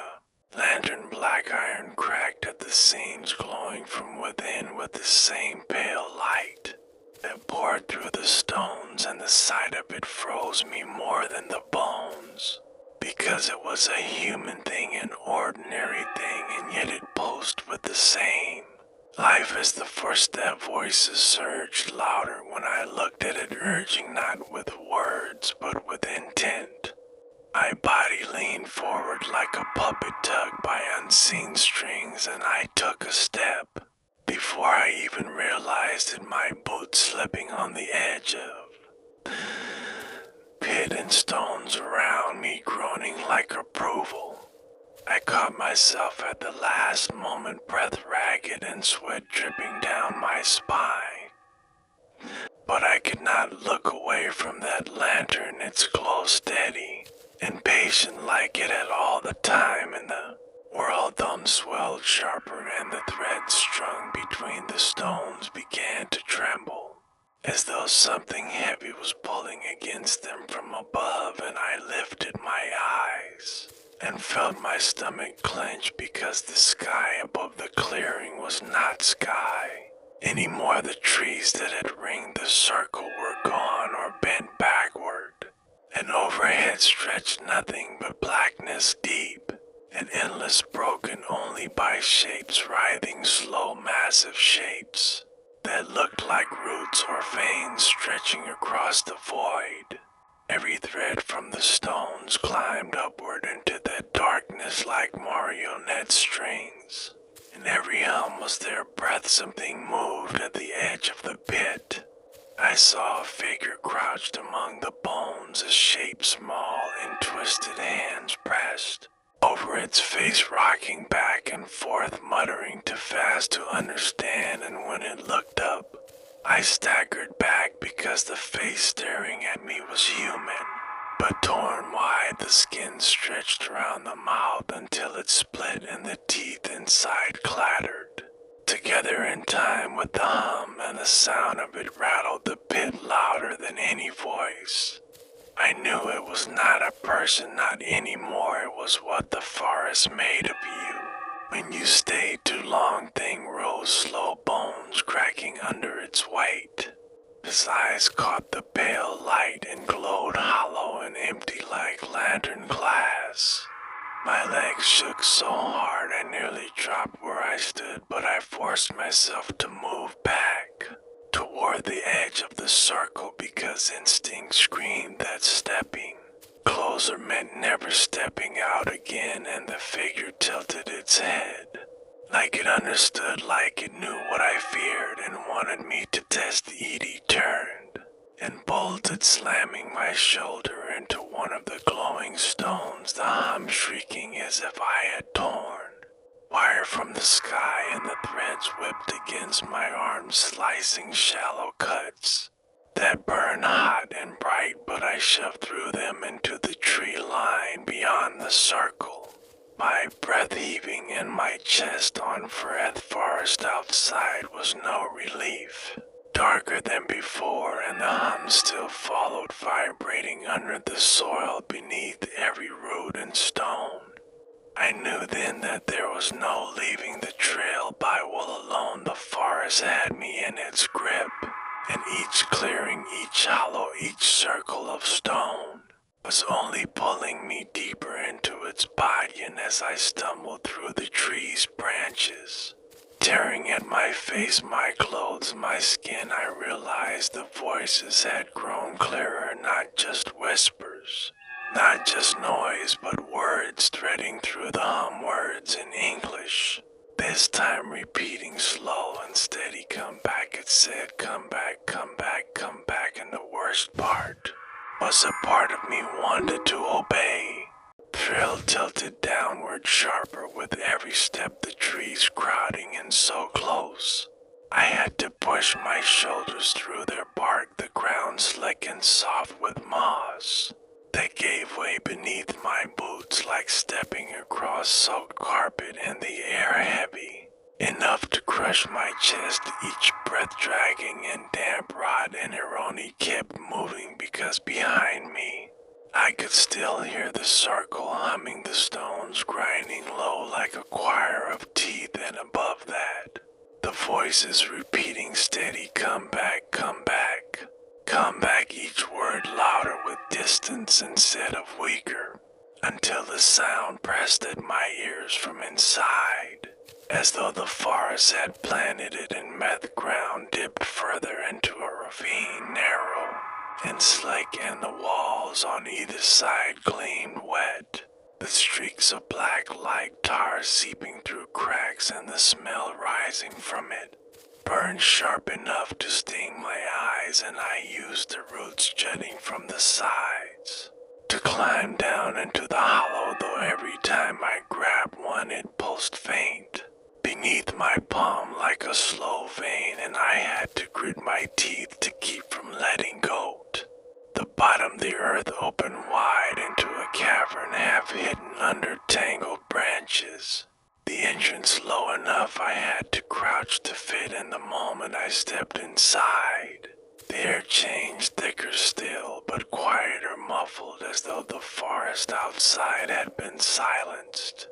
A lantern, black iron, cracked at the seams, glowing from within with the same pale light that poured through the stones, and the sight of it froze me more than the bones, because it was a human thing, an ordinary thing, and yet it pulsed with the same life as the first. That voices surged louder when I looked at it, urging not with words but with intent. My body leaned forward like a puppet tugged by unseen strings, and I took a step. Before I even realized it, my boot slipping on the edge of pit and stones around me, groaning like approval. I caught myself at the last moment, breath ragged and sweat dripping down my spine. But I could not look away from that lantern, its glow steady and patient like it had all the time, and the whirl thumb swelled sharper, and the threads strung between the stones began to tremble, as though something heavy was pulling against them from above. And I lifted my eyes and felt my stomach clench, because the sky above the clearing was not sky anymore. The trees that had ringed the circle were gone or bent backward, and overhead stretched nothing but blackness deep and endless, broken only by shapes writhing, slow, massive shapes that looked like roots or veins stretching across the void. Every thread from the stones climbed upward into that darkness like marionette strings. In every hum was their breath. Something moved at the edge of the pit. I saw a figure crouched among the bones, a shape small and twisted, hands pressed over its face, rocking back and forth, muttering too fast to understand. And when it looked up, I staggered back, because the face staring at me was human, but torn wide. The skin stretched around the mouth until it split, and the teeth inside clattered together in time with the hum, and the sound of it rattled the pit louder than any voice. I knew it was not a person, not anymore. It was what the forest made of you. When you stayed too long, thing rose, slow, bones cracking under its weight. His eyes caught the pale light and glowed hollow and empty like lantern glass. My legs shook so hard I nearly dropped where I stood, but I forced myself to move back toward the edge of the circle, because instinct screamed that stepping closer meant never stepping out again. And the figure tilted its head like it understood, like it knew what I feared and wanted me to test. Edie turned and bolted, slamming my shoulder into one of the glowing stones, the hum shrieking as if I had torn wire from the sky, and the threads whipped against my arms, slicing shallow cuts that burned hot and bright. But I shoved through them into the tree line beyond the circle, my breath heaving and my chest on breath. Forest outside was no relief, darker than before, and the hum still followed, vibrating under the soil beneath every root and stone. I knew then that there was no leaving the trail by will alone. The forest had me in its grip, and each clearing, each hollow, each circle of stone was only pulling me deeper into its body. And as I stumbled through the tree's branches, tearing at my face, my clothes, my skin, I realized the voices had grown clearer, not just whispers, not just noise, but words threading through the hum, words in English, this time repeating slow and steady. Come back, it said, come back, come back, come back. And the worst part was a part of me wanted to obey, Trail tilted downward sharper with every step, the trees crowding in so close. I had to push my shoulders through their bark, the ground slick and soft with moss. They gave way beneath my boots like stepping across soaked carpet, and the air heavy, enough to crush my chest, each breath dragging, and damp rot and Ironi kept moving because behind me I could still hear the circle humming, the stones grinding low like a choir of teeth, and above that, the voices repeating steady, come back, come back. Come back, each word louder with distance instead of weaker, until the sound pressed at my ears from inside, as though the forest had planted it in meth ground dipped further into a ravine, narrow and slick, and the walls on either side gleamed wet, the streaks of black like tar seeping through cracks, and the smell rising from it burned sharp enough to sting my eyes, and I used the roots jutting from the sides to climb down into the hollow, though every time I grabbed one it pulsed faint beneath my palm like a slow vein, and I had to grit my teeth to keep from letting go. The bottom of the earth opened wide into a cavern half hidden under tangled branches. The entrance low enough I had to crouch to fit, and the moment I stepped inside, the air changed thicker still, but quieter, muffled, as though the forest outside had been silenced.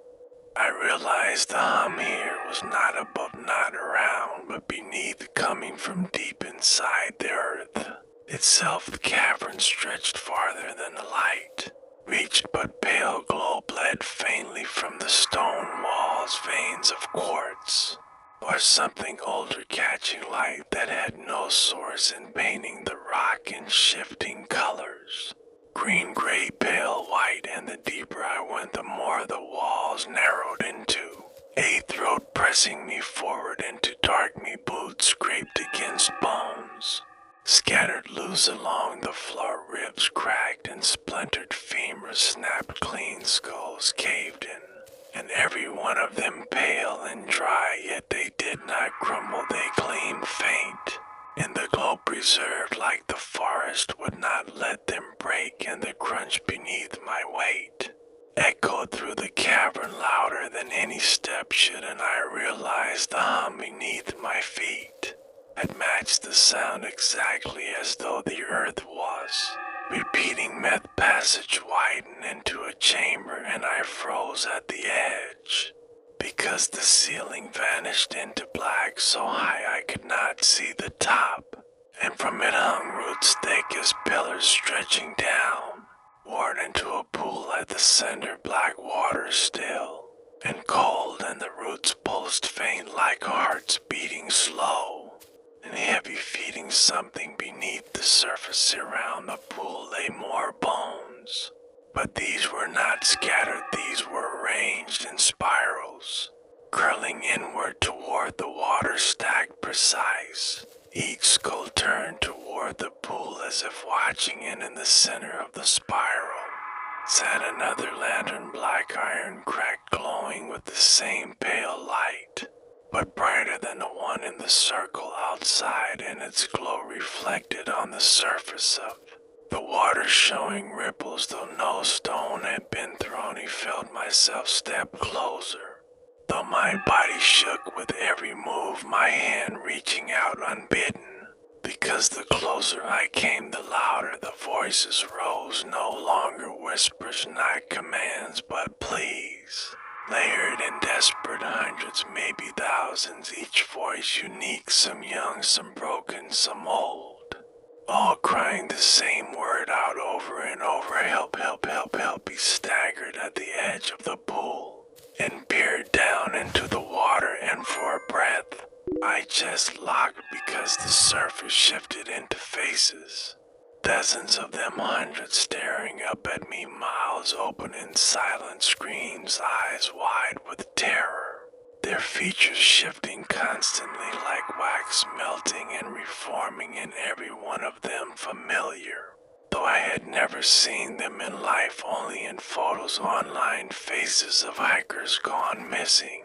I realized the hum here was not above, not around, but beneath, coming from deep inside the earth itself. The cavern stretched farther than the light reached, but pale glow bled faintly from the stone walls, veins of quartz, or something older catching light that had no source and painting the rock in shifting colors. Green, gray, pale, white, and the deeper I went, the more the walls narrowed into a throat pressing me forward into dark. Me boots scraped against bones, scattered loose along the floor, ribs cracked and splintered, femurs snapped clean, skulls caved in, and every one of them pale and dry, yet they did not crumble, they gleamed faint in the glow preserved, like the forest would not let them break, and the crunch beneath my weight echoed through the cavern louder than any step should, and I realized the hum beneath my feet had matched the sound exactly, as though the earth was repeating. Meth passage widened into a chamber, and I froze at the edge, because the ceiling vanished into black so high I could not see the top, and from it hung roots thick as pillars stretching down, poured into a pool at the center, black water still and cold, and the roots pulsed faint like hearts beating slow and heavy, feeding something beneath the surface. Around the pool lay more bones, but these were not scattered, these were arranged in spirals, curling inward toward the water, stacked precise. Each skull turned toward the pool as if watching, and in the center of the spiral sat another lantern, black iron, cracked, glowing with the same pale light, but brighter than the one in the circle outside, and its glow reflected on the surface of the water, showing ripples, though no stone had been thrown. I felt myself step closer, though my body shook with every move, my hand reaching out unbidden, because the closer I came, the louder the voices rose, no longer whispers, not commands, but pleas, layered in desperate hundreds, maybe thousands, each voice unique, some young, some broken, some old, all crying the same word out over and over, help, help, help, help. He staggered at the edge of the pool and peered down into the water, and for a breath my chest locked, because the surface shifted into faces, dozens of them, hundreds, staring up at me, mouths open in silent screams, eyes wide with terror, their features shifting constantly like wax, melting and reforming, in every one of them familiar, though I had never seen them in life, only in photos online. Faces of hikers gone missing,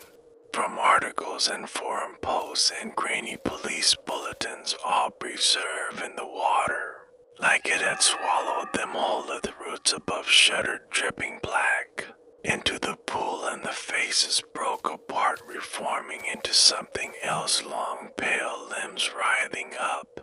from articles and forum posts and grainy police bulletins, all preserved in the water, like it had swallowed them whole of the roots above, shuddered, dripping black into the pool, and the faces broke apart, reforming into something else, long pale limbs writhing up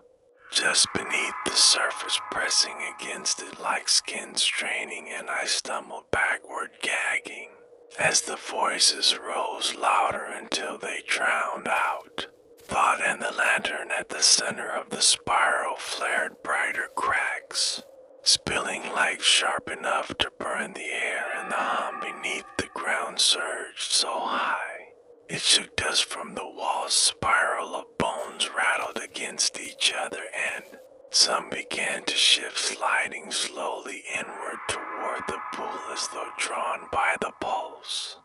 just beneath the surface, pressing against it like skin straining, and I stumbled backward, gagging, as the voices rose louder until they drowned out thought, and the lantern at the center of the spiral flared brighter cracks, spilling light sharp enough to burn the air, and the hum beneath the ground surged so high it shook dust from the walls. Spiral of bones rattled against each other, and some began to shift, sliding slowly inward toward the pool as though drawn by the pulse.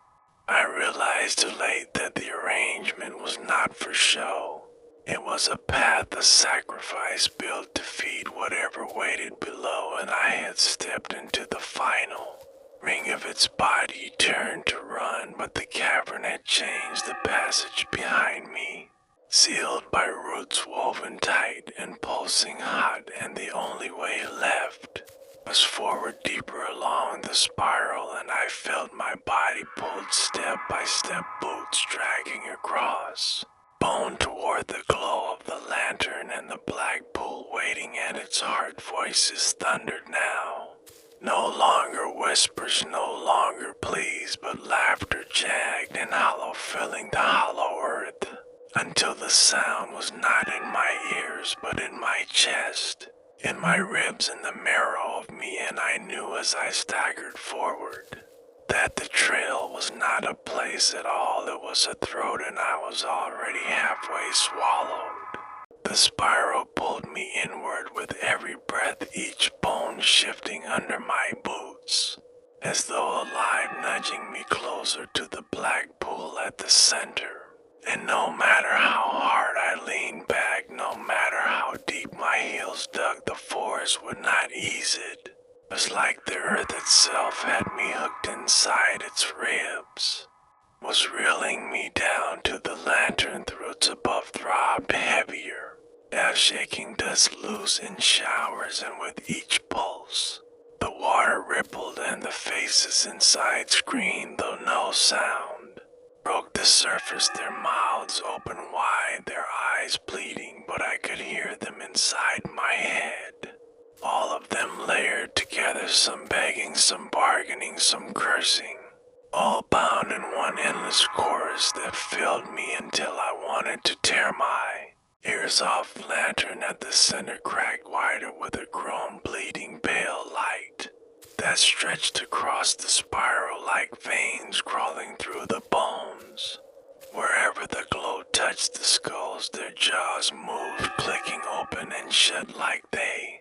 I realized too late that the arrangement was not for show. It was a path, a sacrifice built to feed whatever waited below, and I had stepped into the final ring of its body, turned to run, but the cavern had changed the passage behind me, sealed by roots woven tight and pulsing hot, and the only way left was forward, deeper along the spiral, and I felt my body pulled step by step, boots dragging across bone toward the glow of the lantern and the black pool waiting at its heart. Voices thundered now. No longer whispers, no longer pleas, but laughter jagged and hollow, filling the hollow earth, until the sound was not in my ears, but in my chest, in my ribs, in the marrow of me, and I knew as I staggered forward that the trail was not a place at all. It was a throat, and I was already halfway swallowed. The spiral pulled me inward with every breath, each bone shifting under my boots, as though alive, nudging me closer to the black pool at the center. And no matter how hard I leaned back, no matter how deep my heels dug, the force would not ease it. It was like the earth itself had me hooked inside its ribs, was reeling me down to the lantern. The roots above throbbed heavier, now shaking dust loose in showers, and with each pulse the water rippled and the faces inside screamed, though no sound broke the surface, their mouths open wide, their eyes pleading, but I could hear them inside my head. All of them layered together, some begging, some bargaining, some cursing, all bound in one endless chorus that filled me until I wanted to tear my ears off. The lantern at the center cracked wider with a grown, bleeding, pale light that stretched across the spiral like veins crawling through the bones. Wherever the glow touched the skulls, their jaws moved, clicking open and shut like they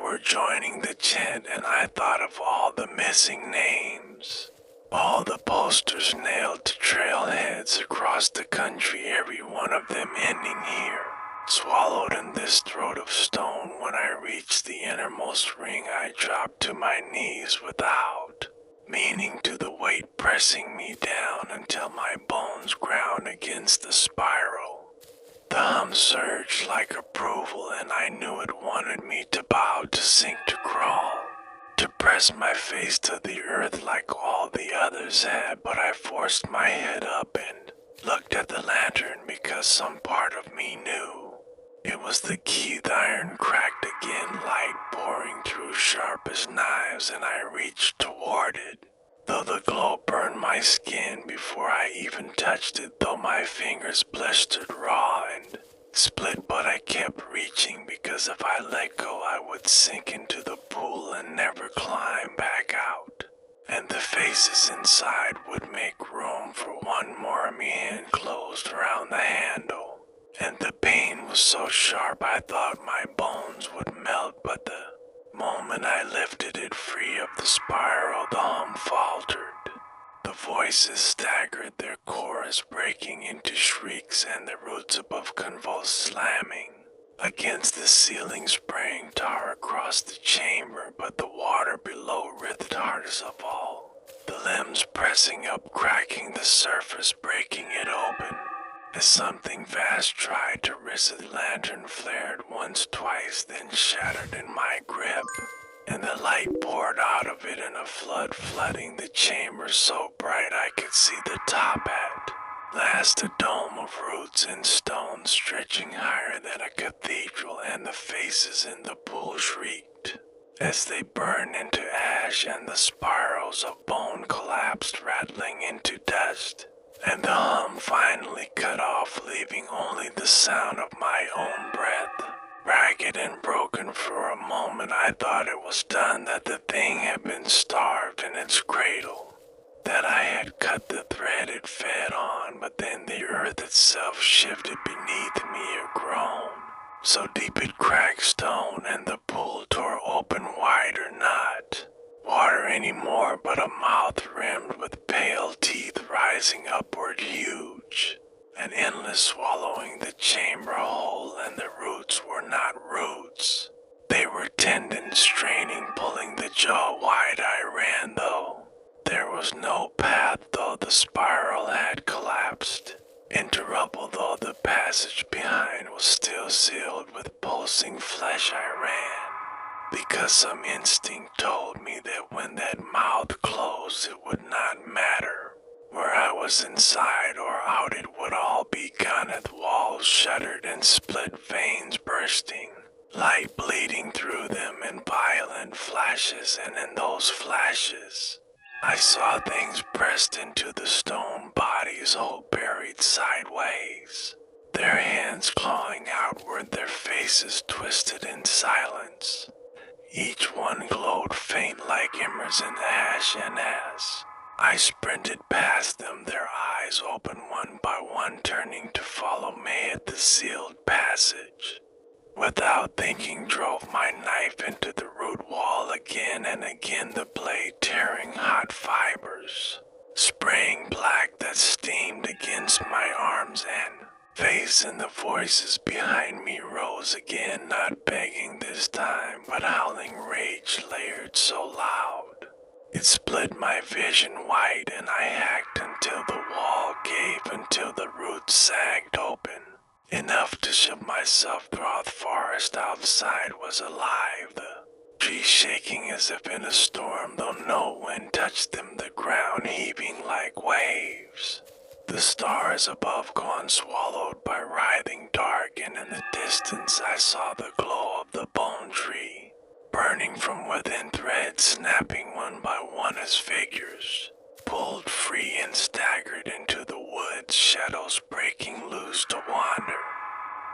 were joining the chant, and I thought of all the missing names, all the posters nailed to trailheads across the country, every one of them ending here, swallowed in this throat of stone. When I reached the innermost ring, I dropped to my knees without meaning to, the weight pressing me down until my bones ground against the spiral. The hum surged like approval, and I knew it wanted me to bow, to sink, to crawl, to press my face to the earth like all the others had, but I forced my head up and looked at the lantern because some part of me knew it was the key. The iron cracked again, light pouring through sharp as knives, and I reached toward it, though the glow burned my skin before I even touched it, though my fingers blistered raw and split, but I kept reaching because if I let go I would sink into the pool and never climb back out, and the faces inside would make room for one more. My hand closed around the handle, and the pain was so sharp I thought my bones would melt, but the moment I lifted it free of the spiral, the hum faltered. The voices staggered, their chorus breaking into shrieks, and the roots above convulsed, slamming against the ceiling, spraying tar across the chamber, but the water below writhed hardest of all. The limbs pressing up, cracking the surface, breaking it open. As something vast tried to risk the lantern, flared once, twice, then shattered in my grip, and the light poured out of it in a flood, flooding the chamber so bright I could see the top at. Last, a dome of roots and stone stretching higher than a cathedral, and the faces in the pool shrieked as they burned into ash, and the spirals of bone collapsed, rattling into dust. And the hum finally cut off, leaving only the sound of my own breath. Ragged and broken, for a moment I thought it was done, that the thing had been starved in its cradle, that I had cut the thread it fed on, but then the earth itself shifted beneath me, a groan. So deep it cracked stone, and the pool tore open wider, not water anymore, but a mouth rimmed with pale teeth rising upward, huge and endless, swallowing the chamber whole. And the roots were not roots. They were tendons straining, pulling the jaw wide. I ran, though there was no path, though the spiral had collapsed into rubble, though the passage behind was still sealed with pulsing flesh. I ran, because some instinct told me that when that mouth closed, it would not matter where I was, inside or out, it would all be gone. The walls shuddered and split, veins bursting, light bleeding through them in violent flashes, and in those flashes I saw things pressed into the stone, bodies all buried sideways, their hands clawing outward, their faces twisted in silence. Each one glowed faint like embers in ash, and as I sprinted past them, their eyes opened one by one, turning to follow me at the sealed passage. Without thinking, drove my knife into the root wall again and again, the blade tearing hot fibers, spraying black that steamed against my arms and face. And the voices behind me rose again, not begging this time, but howling rage layered so loud it split my vision wide, and I hacked until the wall gave, until the roots sagged open, enough to shove myself through. The forest outside was alive, the trees shaking as if in a storm, though no wind touched them, the ground heaving like waves, the stars above gone swallowed by writhing dark. And in the distance I saw the glow of the bone tree, burning from within, threads snapping one by one as figures pulled free and staggered into the woods, shadows breaking loose to wander.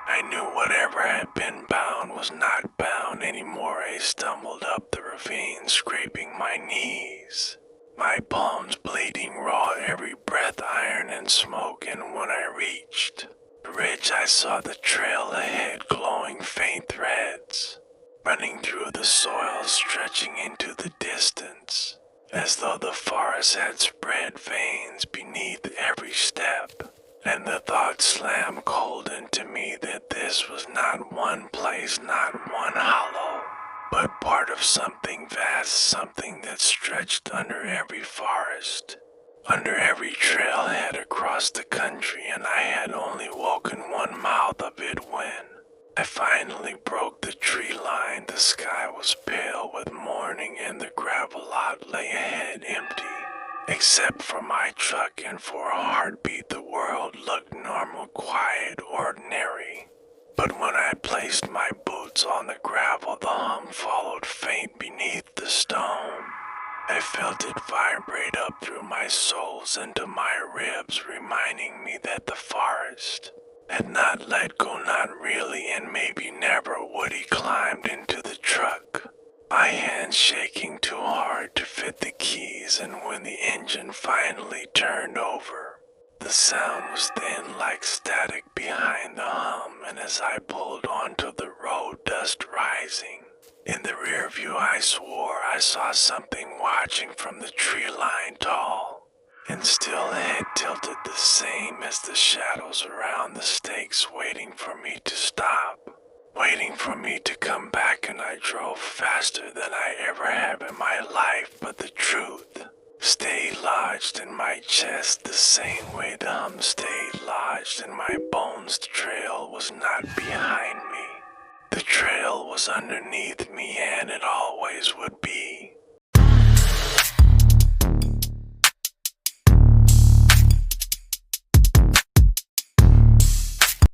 I knew whatever had been bound was not bound anymore. I stumbled up the ravine, scraping my knees, my palms bleeding raw, every breath iron and smoke. And when I reached the ridge, I saw the trail ahead, glowing faint threads running through the soil, stretching into the distance, as though the forest had spread veins beneath every step. And the thought slammed cold into me that this was not one place, not one hollow, but part of something vast, something that stretched under every forest, under every trailhead across the country. And I had only woken one mouth of it when I finally broke the tree line. The sky was pale with morning, and the gravel lot lay ahead empty, except for my truck, and for a heartbeat the world looked normal, quiet, ordinary. But when I placed my boots on the gravel, the hum followed faint beneath the stone. I felt it vibrate up through my soles into my ribs, reminding me that the forest had not let go, not really, and maybe never would. He climbed into the truck, my hands shaking too hard to fit the keys, and when the engine finally turned over, the sound was thin like static behind the hum. And as I pulled onto the road, dust rising in the rear view, I swore I saw something watching from the tree line, tall and still, head tilted the same as the shadows around the stakes, waiting for me to stop. waiting for me to come back, and I drove faster than I ever have in my life. But the truth stayed lodged in my chest the same way the hum stayed lodged in my bones. The trail was not behind me. The trail was underneath me, and it always would be.